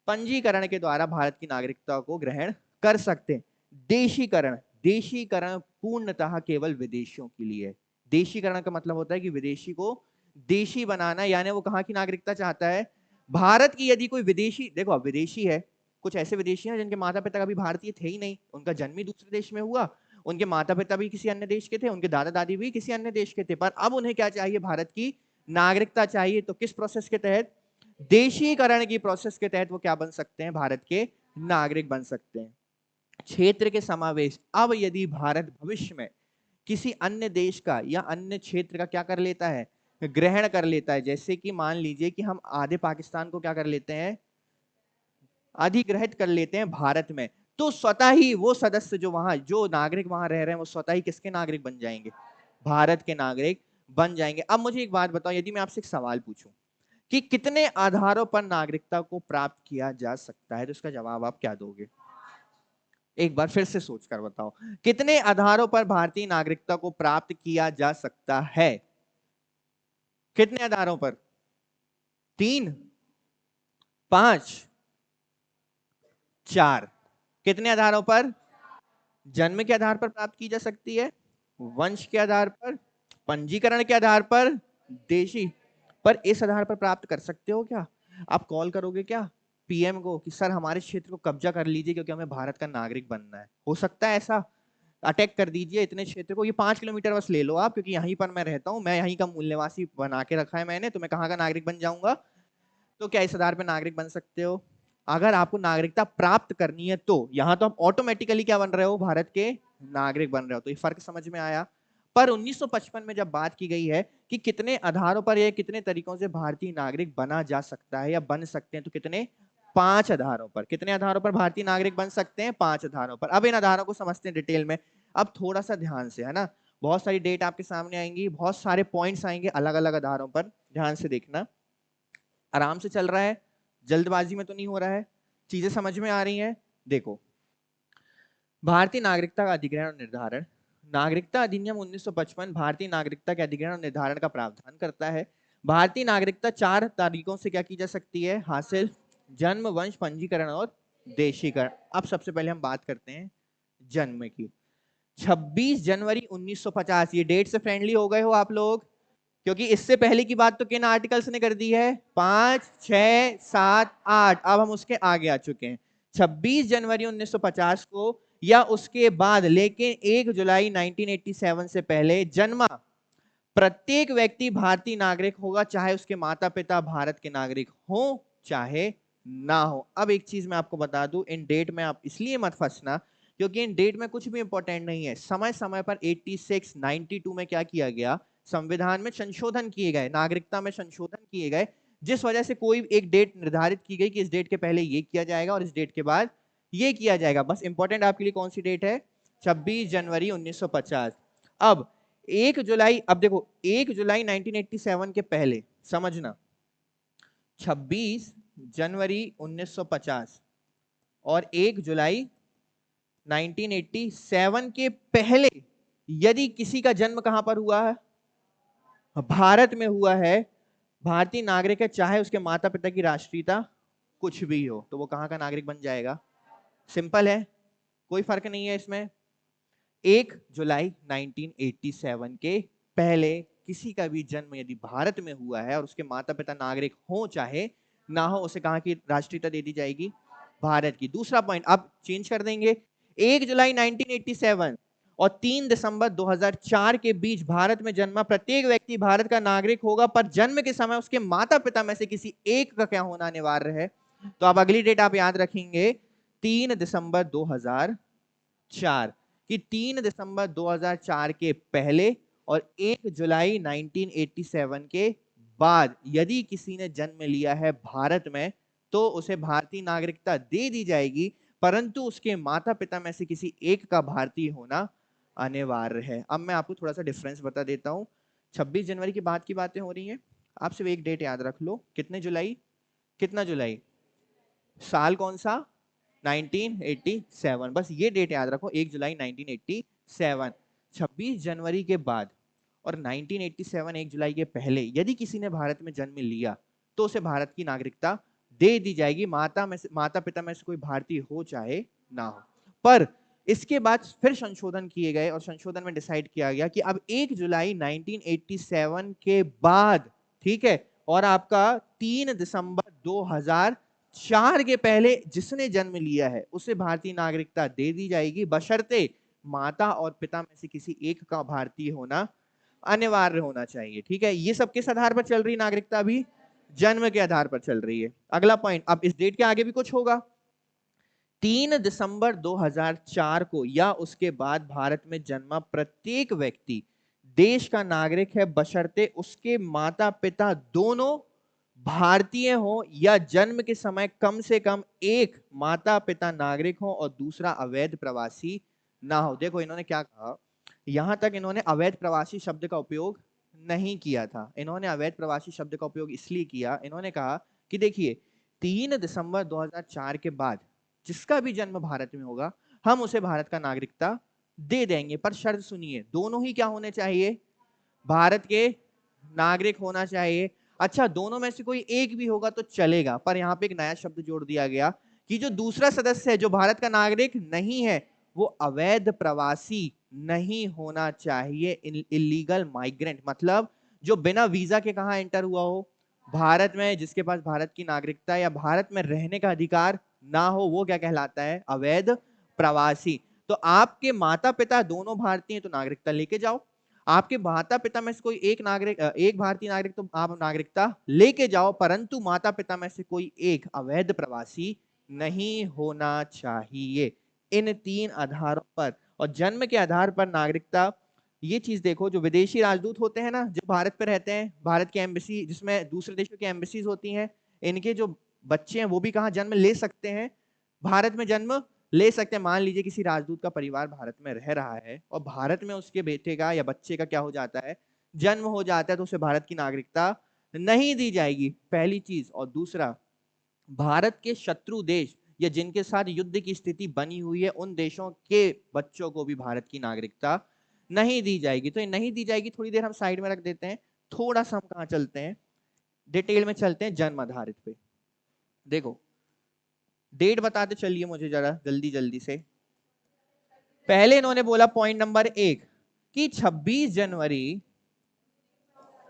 पंजीकरण के द्वारा भारत की नागरिकता को ग्रहण कर सकते हैं। देशीकरण, देशीकरण पूर्णतः केवल विदेशियों के लिए है। देशीकरण का मतलब होता है कि विदेशी को देशी बनाना, यानी वो कहां की नागरिकता चाहता है, भारत की। यदि कोई विदेशी, देखो अब विदेशी है, कुछ ऐसे विदेशी हैं जिनके माता पिता कभी भारतीय थे ही नहीं, उनका जन्म ही दूसरे देश में हुआ, उनके माता पिता भी किसी अन्य देश के थे, उनके दादा दादी भी किसी अन्य देश के थे, पर अब उन्हें क्या चाहिए, भारत की नागरिकता चाहिए। तो किस प्रोसेस के तहत, देशीकरण की प्रोसेस के तहत वो क्या बन सकते हैं, भारत के नागरिक बन सकते हैं। क्षेत्र के समावेश, अब यदि भारत भविष्य में किसी अन्य देश का या अन्य क्षेत्र का क्या कर लेता है, ग्रहण कर लेता है, जैसे कि मान लीजिए कि हम आधे पाकिस्तान को क्या कर लेते हैं, अधिग्रहित कर लेते हैं भारत में, तो स्वतः ही वो सदस्य जो वहां, जो नागरिक वहां रह रहे हैं, वो स्वतः ही किसके नागरिक बन जाएंगे, भारत के नागरिक बन जाएंगे। अब मुझे एक बात बताओ, यदि मैं आपसे एक सवाल पूछूं कि कितने आधारों पर नागरिकता को प्राप्त किया जा सकता है, तो इसका जवाब आप क्या दोगे? एक बार फिर से सोच कर बताओ, कितने आधारों पर भारतीय नागरिकता को प्राप्त किया जा सकता है? कितने आधारों पर? 3, 5, 4? कितने आधारों पर? जन्म के आधार पर प्राप्त की जा सकती है, वंश के आधार पर, पंजीकरण के आधार पर, देशी पर। इस आधार पर प्राप्त कर सकते हो क्या? आप कॉल करोगे क्या पीएम को कि सर हमारे क्षेत्र को कब्जा कर लीजिए क्योंकि हमें भारत का नागरिक बनना है? हो सकता है ऐसा? अटैक कर दीजिए इतने क्षेत्र को, ये 5 किलोमीटर बस ले लो आप, क्योंकि यहीं पर मैं रहता हूं, मैं यहीं का मूल निवासी बना के रखा है मैंने, तो मैं कहाँ का नागरिक बन जाऊंगा? तो क्या इस आधार पर नागरिक बन सकते हो? अगर आपको नागरिकता प्राप्त करनी है तो यहां तो आप ऑटोमेटिकली क्या बन रहे हो? भारत के नागरिक बन रहे हो। तो ये फर्क समझ में आया। पर 1955 में जब बात की गई है कि कितने आधारों पर या कितने तरीकों से भारतीय नागरिक बना जा सकता है या बन सकते हैं, तो कितने? 5 आधारों पर। कितने आधारों पर भारतीय नागरिक बन सकते हैं? 5 आधारों पर। अब इन आधारों को समझते हैं डिटेल में। अब थोड़ा सा ध्यान से, है ना, बहुत सारी डेट आपके सामने आएंगी, बहुत सारे पॉइंट्स आएंगे अलग अलग आधारों पर, ध्यान से देखना। आराम से चल रहा है, जल्दबाजी में तो नहीं हो रहा है, चीजें समझ में आ रही हैं? देखो, भारतीय नागरिकता का अधिग्रहण और निर्धारण। नागरिकता अधिनियम 1955 भारतीय नागरिकता के अधिग्रहण और निर्धारण का प्रावधान करता है। भारतीय नागरिकता 4 तरीकों से क्या की जा सकती है? हासिल। जन्म, वंश, पंजीकरण और देशीकरण। अब सबसे पहले हम बात करते हैं जन्म की। 26 जनवरी 1950, ये डेट से फ्रेंडली हो गए हो आप लोग? क्योंकि इससे पहले की बात तो किन आर्टिकल्स ने कर दी है? 5, 6, 7, 8। अब हम उसके आगे आ चुके हैं। 26 जनवरी 1950 को या उसके बाद, लेकिन 1 जुलाई 1987 से पहले जन्मा प्रत्येक व्यक्ति भारतीय नागरिक होगा, चाहे उसके माता पिता भारत के नागरिक हो चाहे ना हो। अब एक चीज मैं आपको बता दूं, इन डेट में आप इसलिए मत फंसना क्योंकि इन डेट में कुछ भी इंपॉर्टेंट नहीं है। समय समय पर 86, 92 में क्या किया गया? संविधान में संशोधन किए गए, नागरिकता में संशोधन किए गए, जिस वजह से कोई एक डेट निर्धारित की गई कि इस डेट के पहले ये किया जाएगा और इस डेट के बाद ये किया जाएगा। बस इंपॉर्टेंट आपके लिए कौन सी डेट है? 26 जनवरी 1950। अब 1 जुलाई, अब देखो 1 जुलाई 1987 के पहले समझना, 26 जनवरी 1950 और 1 जुलाई 1987 के पहले यदि किसी का जन्म कहां पर हुआ है? भारत में हुआ है, भारतीय नागरिक है, चाहे उसके माता पिता की राष्ट्रीयता कुछ भी हो, तो वो कहां का नागरिक बन जाएगा? सिंपल है, कोई फर्क नहीं है इसमें। 1 जुलाई 1987 के पहले किसी का भी जन्म यदि भारत में हुआ है और उसके माता पिता नागरिक हो चाहे ना हो, उसे कहां की राष्ट्रीयता दे दी जाएगी? भारत की। दूसरा पॉइंट अब चेंज कर देंगे, 1 जुलाई 1987 और 3 दिसंबर 2004 के बीच भारत में जन्मा प्रत्येक व्यक्ति भारत का नागरिक होगा, पर जन्म के समय उसके माता पिता में से किसी एक का क्या होना अनिवार्य है? तो अब अगली डेट आप याद रखेंगे, 3 दिसंबर 2004, कि 3 दिसंबर 2004 के पहले और 1 जुलाई 1987 के बाद यदि किसी ने जन्म लिया है भारत में, तो उसे भारतीय नागरिकता दे दी जाएगी, परंतु उसके माता पिता में से किसी एक का भारतीय होना अनिवार्य है। अब मैं आपको थोड़ा सा डिफरेंस बता देता हूं। 26 जनवरी की बात की बातें हो रही हैं, आप सिर्फ एक डेट याद रख लो, कितने जुलाई? कितना जुलाई? साल कौन सा? 1987। बस ये डेट याद रखो, 1 जुलाई 1987। 26 जनवरी के बाद और 1987 1 जुलाई के पहले यदि किसी ने भारत में जन्म लिया तो उसे भारत की नागरिकता दे दी जाएगी, माता पिता में से कोई भारतीय हो चाहे ना हो। पर इसके बाद फिर संशोधन किए गए और संशोधन में डिसाइड किया गया कि अब 1 जुलाई 1987 के बाद, ठीक है, और आपका 3 दिसंबर 2004 के पहले जिसने जन्म लिया है उसे भारतीय नागरिकता दे दी जाएगी, बशर्ते माता और पिता में से किसी एक का भारतीय होना अनिवार्य होना चाहिए। ठीक है, ये सब किस आधार पर चल रही नागरिकता? अभी जन्म के आधार पर चल रही है। अगला पॉइंट, अब इस डेट के आगे भी कुछ होगा। 3 दिसंबर 2004 को या उसके बाद भारत में जन्मा प्रत्येक व्यक्ति देश का नागरिक है, बशर्ते उसके माता पिता दोनों भारतीय हो या जन्म के समय कम से कम एक माता पिता नागरिक हो और दूसरा अवैध प्रवासी ना हो। देखो इन्होंने क्या कहा, यहां तक इन्होंने अवैध प्रवासी शब्द का उपयोग नहीं किया था। इन्होंने अवैध प्रवासी शब्द का उपयोग इसलिए किया, इन्होंने कहा कि देखिए 3 दिसंबर 2004 के बाद जिसका भी जन्म भारत में होगा हम उसे भारत का नागरिकता दे देंगे, पर शर्त सुनिए, दोनों ही क्या होने चाहिए, भारत के नागरिक होना चाहिए। अच्छा, दोनों में से कोई एक भी होगा तो चलेगा, पर यहाँ पे एक नया शब्द जोड़ दिया गया कि जो दूसरा सदस्य है जो भारत का नागरिक नहीं है वो अवैध प्रवासी नहीं होना चाहिए, इलीगल माइग्रेंट, मतलब जो बिना वीजा के कहा एंटर हुआ हो भारत में, जिसके पास भारत की नागरिकता या भारत में रहने का अधिकार ना हो, वो क्या कहलाता है, अवैध प्रवासी। तो आपके माता पिता दोनों भारतीय हैं तो नागरिकता लेके जाओ, आपके माता पिता में से कोई एक भारतीय नागरिक तो आप नागरिकता लेके जाओ, परंतु माता पिता में से कोई एक अवैध प्रवासी नहीं होना चाहिए। इन 3 आधारों पर और जन्म के आधार पर नागरिकता, ये चीज देखो, जो विदेशी राजदूत होते हैं ना जो भारत पे रहते हैं, भारत की एम्बेसी जिसमें दूसरे देशों की एम्बेसीज होती हैं, इनके जो बच्चे हैं वो भी कहाँ जन्म ले सकते हैं, भारत में जन्म ले सकते हैं। मान लीजिए किसी राजदूत का परिवार भारत में रह रहा है और भारत में उसके बेटे का या बच्चे का क्या हो जाता है, जन्म हो जाता है, तो उसे भारत की नागरिकता नहीं दी जाएगी, पहली चीज। और दूसरा, भारत के शत्रु देश या जिनके साथ युद्ध की स्थिति बनी हुई है उन देशों के बच्चों को भी भारत की नागरिकता नहीं दी जाएगी। तो ये नहीं दी जाएगी थोड़ी देर हम साइड में रख देते हैं, थोड़ा सा हम कहां चलते हैं, डिटेल में चलते हैं, जन्म आधारित पे। देखो डेट बताते चलिए मुझे जरा जल्दी जल्दी से। पहले इन्होंने बोला पॉइंट नंबर 1 कि 26 जनवरी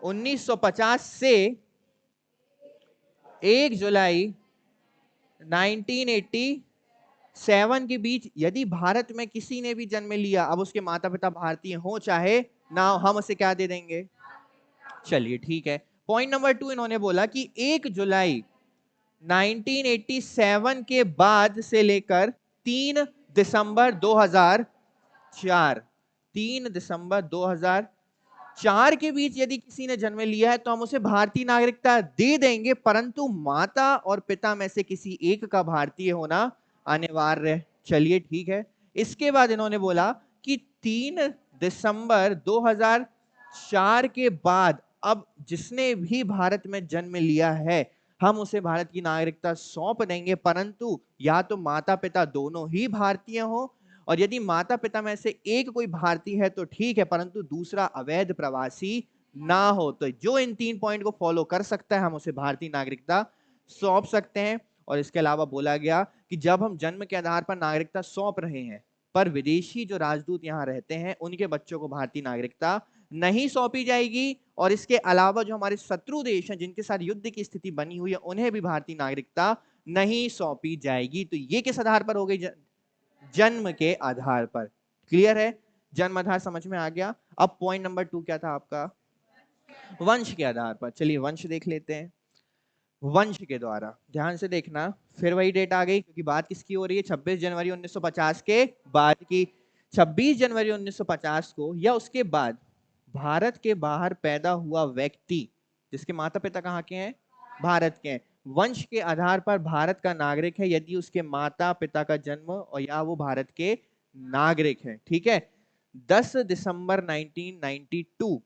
1950 से 1 जुलाई 1987 के बीच यदि भारत में किसी ने भी जन्म लिया, अब उसके माता पिता भारतीय हो चाहे ना हो, हम उसे क्या दे देंगे, चलिए ठीक है। पॉइंट नंबर 2 इन्होंने बोला कि 1 जुलाई 1987 के बाद से लेकर 3 दिसंबर 2004, 3 दिसंबर 2004 के बीच यदि किसी ने जन्म लिया है तो हम उसे भारतीय नागरिकता दे देंगे, परंतु माता और पिता में से किसी एक का भारतीय होना अनिवार्य। चलिए ठीक है। इसके बाद इन्होंने बोला कि 3 दिसंबर 2004 के बाद अब जिसने भी भारत में जन्म लिया है हम उसे भारत की नागरिकता सौंप देंगे, परंतु या तो माता पिता दोनों ही भारतीय हो, और यदि माता पिता में से एक कोई भारतीय है तो ठीक है, परंतु दूसरा अवैध प्रवासी ना हो। तो जो इन 3 पॉइंट को फॉलो कर सकता है हम उसे भारतीय नागरिकता सौंप सकते हैं। और इसके अलावा बोला गया कि जब हम जन्म के आधार पर नागरिकता सौंप रहे हैं पर विदेशी जो राजदूत यहाँ रहते हैं उनके बच्चों को भारतीय नागरिकता नहीं सौंपी जाएगी, और इसके अलावा जो हमारे शत्रु देश हैं जिनके साथ युद्ध की स्थिति बनी हुई है उन्हें भी भारतीय नागरिकता नहीं सौंपी जाएगी। तो ये किस आधार पर हो गई, जन्म के आधार पर। क्लियर है, जन्म आधार समझ में आ गया। अब पॉइंट नंबर 2 क्या था आपका, वंश के आधार पर। चलिए वंश देख लेते हैं। वंश के द्वारा ध्यान से देखना, फिर वही डेट आ गई क्योंकि बात किसकी हो रही है, 26 जनवरी 1950 के बाद की। 26 जनवरी 1950 को या उसके बाद भारत के बाहर पैदा हुआ व्यक्ति जिसके माता पिता कहाँ के हैं, भारत के हैं, वंश के आधार पर भारत का नागरिक है यदि उसके माता पिता का जन्म और या वो भारत के नागरिक है। ठीक है। 10 दिसंबर 1992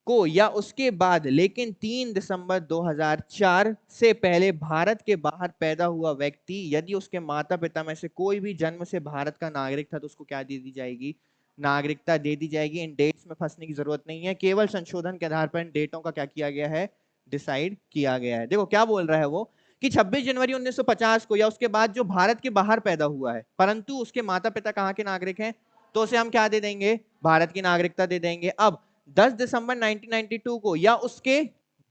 को या उसके बाद लेकिन 3 दिसंबर 2004 से पहले भारत के बाहर पैदा हुआ व्यक्ति यदि उसके माता पिता में से कोई भी जन्म से भारत का नागरिक था तो उसको क्या दे दी जाएगी, नागरिकता दे दी जाएगी। इन डेट्स में फंसने की जरूरत नहीं है, केवल संशोधन के आधार पर इन डेटों का क्या किया गया है, डिसाइड किया गया है। देखो क्या बोल रहा है वो कि 26 जनवरी 1950 को या उसके बाद जो भारत के बाहर पैदा हुआ है परंतु उसके माता पिता कहाँ के नागरिक हैं तो उसे हम क्या दे देंगे, भारत की नागरिकता दे देंगे। अब 10 दिसंबर 1992 को या उसके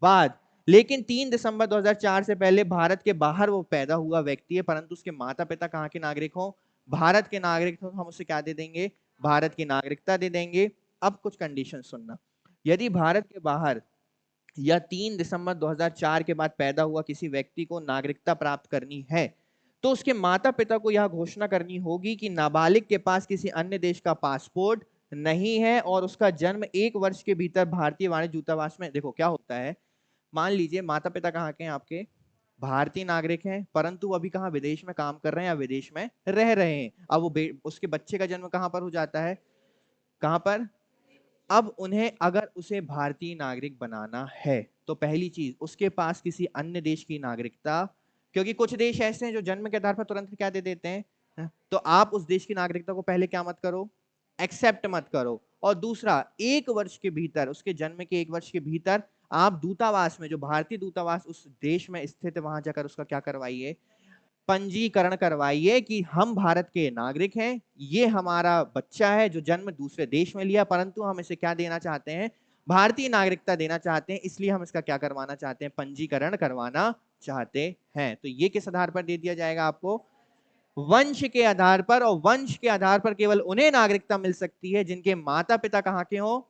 बाद लेकिन 3 दिसंबर 2004 से पहले भारत के बाहर वो पैदा हुआ व्यक्ति है परंतु उसके माता पिता कहाँ के नागरिक हो, भारत के नागरिक हो, हम उसे क्या दे देंगे, भारत की नागरिकता दे देंगे। अब कुछ कंडीशन सुनना, यदि भारत के बाहर या 3 दिसंबर 2004 के बाद पैदा हुआ किसी व्यक्ति को नागरिकता प्राप्त करनी है तो उसके माता पिता को यह घोषणा करनी होगी कि नाबालिग के पास किसी अन्य देश का पासपोर्ट नहीं है और उसका जन्म 1 वर्ष के भीतर भारतीय वाणिज्य दूतावास में। देखो क्या होता है, मान लीजिए माता पिता कहाँ के हैं आपके, भारतीय नागरिक हैं परंतु वो अभी कहाँ विदेश में काम कर रहे हैं या विदेश में रह रहे हैं। अब वो उसके बच्चे का जन्म कहाँ पर हो जाता है, कहाँ पर, अब उन्हें अगर उसे भारतीय नागरिक बनाना है तो पहली चीज उसके पास किसी अन्य देश की नागरिकता, क्योंकि कुछ देश ऐसे हैं जो जन्म के आधार पर तुरंत क्या दे देते हैं, तो आप उस देश की नागरिकता को पहले क्या मत करो, एक्सेप्ट मत करो। और दूसरा, 1 वर्ष के भीतर, उसके जन्म के 1 वर्ष के भीतर आप दूतावास में, जो भारतीय दूतावास उस देश में स्थित है, वहां जाकर उसका क्या करवाइए, पंजीकरण करवाइए कि हम भारत के नागरिक हैं, ये हमारा बच्चा है जो जन्म दूसरे देश में लिया, परंतु हम इसे क्या देना चाहते हैं, भारतीय नागरिकता देना चाहते हैं, इसलिए हम इसका क्या करवाना चाहते हैं, पंजीकरण करवाना चाहते हैं। तो ये किस आधार पर दे दिया जाएगा आपको, वंश के आधार पर। और वंश के आधार पर केवल उन्हें नागरिकता मिल सकती है जिनके माता पिता कहां के हो,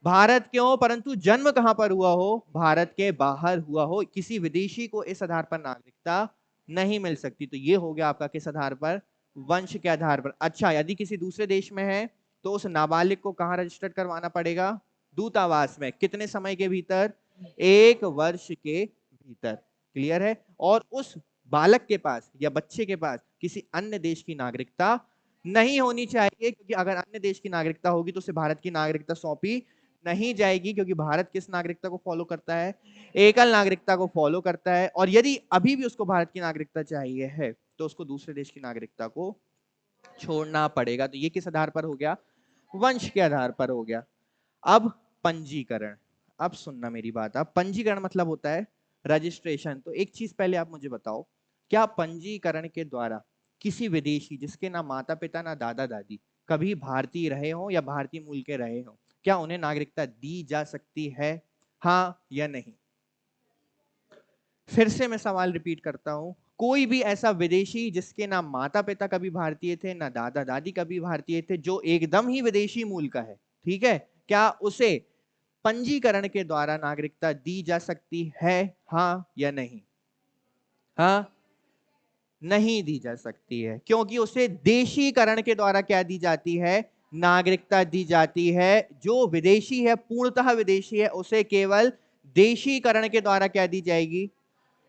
भारत के हो, परंतु जन्म कहां पर हुआ हो, भारत के बाहर हुआ हो। किसी विदेशी को इस आधार पर नागरिकता नहीं मिल सकती। तो ये हो गया आपका किस आधार पर, वंश के आधार पर। अच्छा, यदि किसी दूसरे देश में है तो उस नाबालिग को कहां रजिस्टर्ड करवाना पड़ेगा, दूतावास में। कितने समय के भीतर, 1 वर्ष के भीतर। क्लियर है। और उस बालक के पास या बच्चे के पास किसी अन्य देश की नागरिकता नहीं होनी चाहिए, क्योंकि अगर अन्य देश की नागरिकता होगी तो उसे भारत की नागरिकता सौंपी नहीं जाएगी, क्योंकि भारत किस नागरिकता को फॉलो करता है, एकल नागरिकता को फॉलो करता है। और यदि अभी भी उसको भारत की नागरिकता चाहिए है तो उसको दूसरे देश की नागरिकता को छोड़ना पड़ेगा। तो ये किस आधार पर हो गया, वंश के आधार पर हो गया। अब पंजीकरण, अब सुनना मेरी बात। अब पंजीकरण मतलब होता है रजिस्ट्रेशन। तो एक चीज पहले आप मुझे बताओ, क्या पंजीकरण के द्वारा किसी विदेशी जिसके ना माता पिता ना दादा दादी कभी भारतीय रहे हो या भारतीय मूल के रहे हो, क्या उन्हें नागरिकता दी जा सकती है, हाँ या नहीं? फिर से मैं सवाल रिपीट करता हूं, कोई भी ऐसा विदेशी जिसके ना माता पिता कभी भारतीय थे ना दादा दादी कभी भारतीय थे, जो एकदम ही विदेशी मूल का है, ठीक है, क्या उसे पंजीकरण के द्वारा नागरिकता दी जा सकती है, हाँ या नहीं? हाँ, नहीं दी जा सकती है, क्योंकि उसे देशीकरण के द्वारा क्या दी जाती है, नागरिकता दी जाती है। जो विदेशी है, पूर्णतः विदेशी है, उसे केवल देशीकरण के द्वारा क्या दी जाएगी,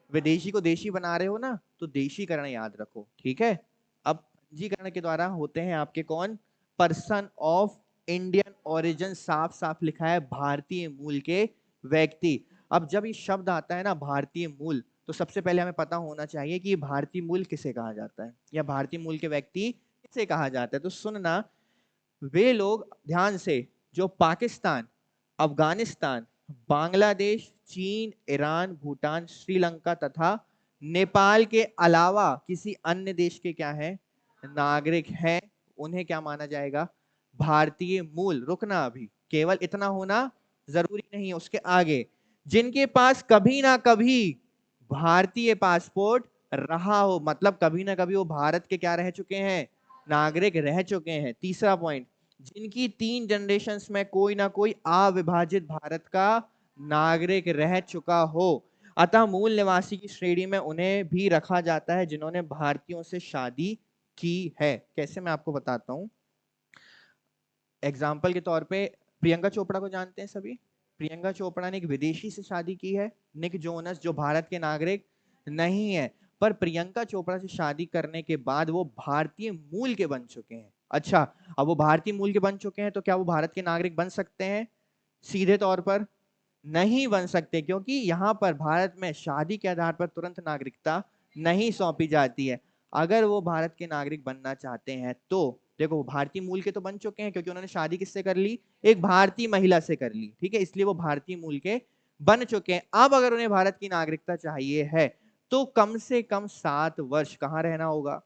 विदेशी को देशी बना रहे हो ना, तो देशीकरण याद रखो, ठीक है। अब पंजीकरण के द्वारा होते हैं आपके कौन, पर्सन ऑफ इंडियन ओरिजिन, साफ साफ लिखा है भारतीय मूल के व्यक्ति। अब जब ये शब्द आता है ना भारतीय मूल, तो सबसे पहले हमें पता होना चाहिए कि भारतीय मूल किसे कहा जाता है या भारतीय मूल के व्यक्ति किसे कहा जाता है। तो सुनना, वे लोग ध्यान से जो पाकिस्तान, अफगानिस्तान, बांग्लादेश, चीन, ईरान, भूटान, श्रीलंका तथा नेपाल के अलावा किसी अन्य देश के क्या है, नागरिक हैं, उन्हें क्या माना जाएगा, भारतीय मूल। रुकना, अभी केवल इतना होना जरूरी नहीं है, उसके आगे जिनके पास कभी ना कभी भारतीय पासपोर्ट रहा हो, मतलब कभी ना कभी वो भारत के क्या रह चुके हैं, नागरिक रह चुके हैं। तीसरा पॉइंट, जिनकी 3 जनरेशन्स में कोई ना कोई अविभाजित भारत का नागरिक रह चुका हो। अतः मूल निवासी की श्रेणी में उन्हें भी रखा जाता है जिन्होंने भारतीयों से शादी की है। कैसे, मैं आपको बताता हूं। एग्जाम्पल के तौर पे प्रियंका चोपड़ा को जानते हैं सभी। प्रियंका चोपड़ा ने एक विदेशी से शादी की है, निक जोनस, जो भारत के नागरिक नहीं है, पर प्रियंका चोपड़ा से शादी करने के बाद वो भारतीय मूल के बन चुके हैं। अच्छा, अब वो भारतीय मूल के बन चुके हैं तो क्या वो भारत के नागरिक बन सकते हैं? सीधे तौर पर नहीं बन सकते, क्योंकि यहां पर भारत में शादी के आधार पर तुरंत नागरिकता नहीं सौंपी जाती है। अगर वो भारत के नागरिक बनना चाहते हैं तो देखो, वो भारतीय मूल के तो बन चुके हैं, क्योंकि उन्होंने शादी किससे कर ली, एक भारतीय महिला से कर ली, ठीक है, इसलिए वो भारतीय मूल के बन चुके हैं। अब अगर उन्हें भारत की नागरिकता चाहिए है तो कम से कम 7 वर्ष कहां रहना होगा,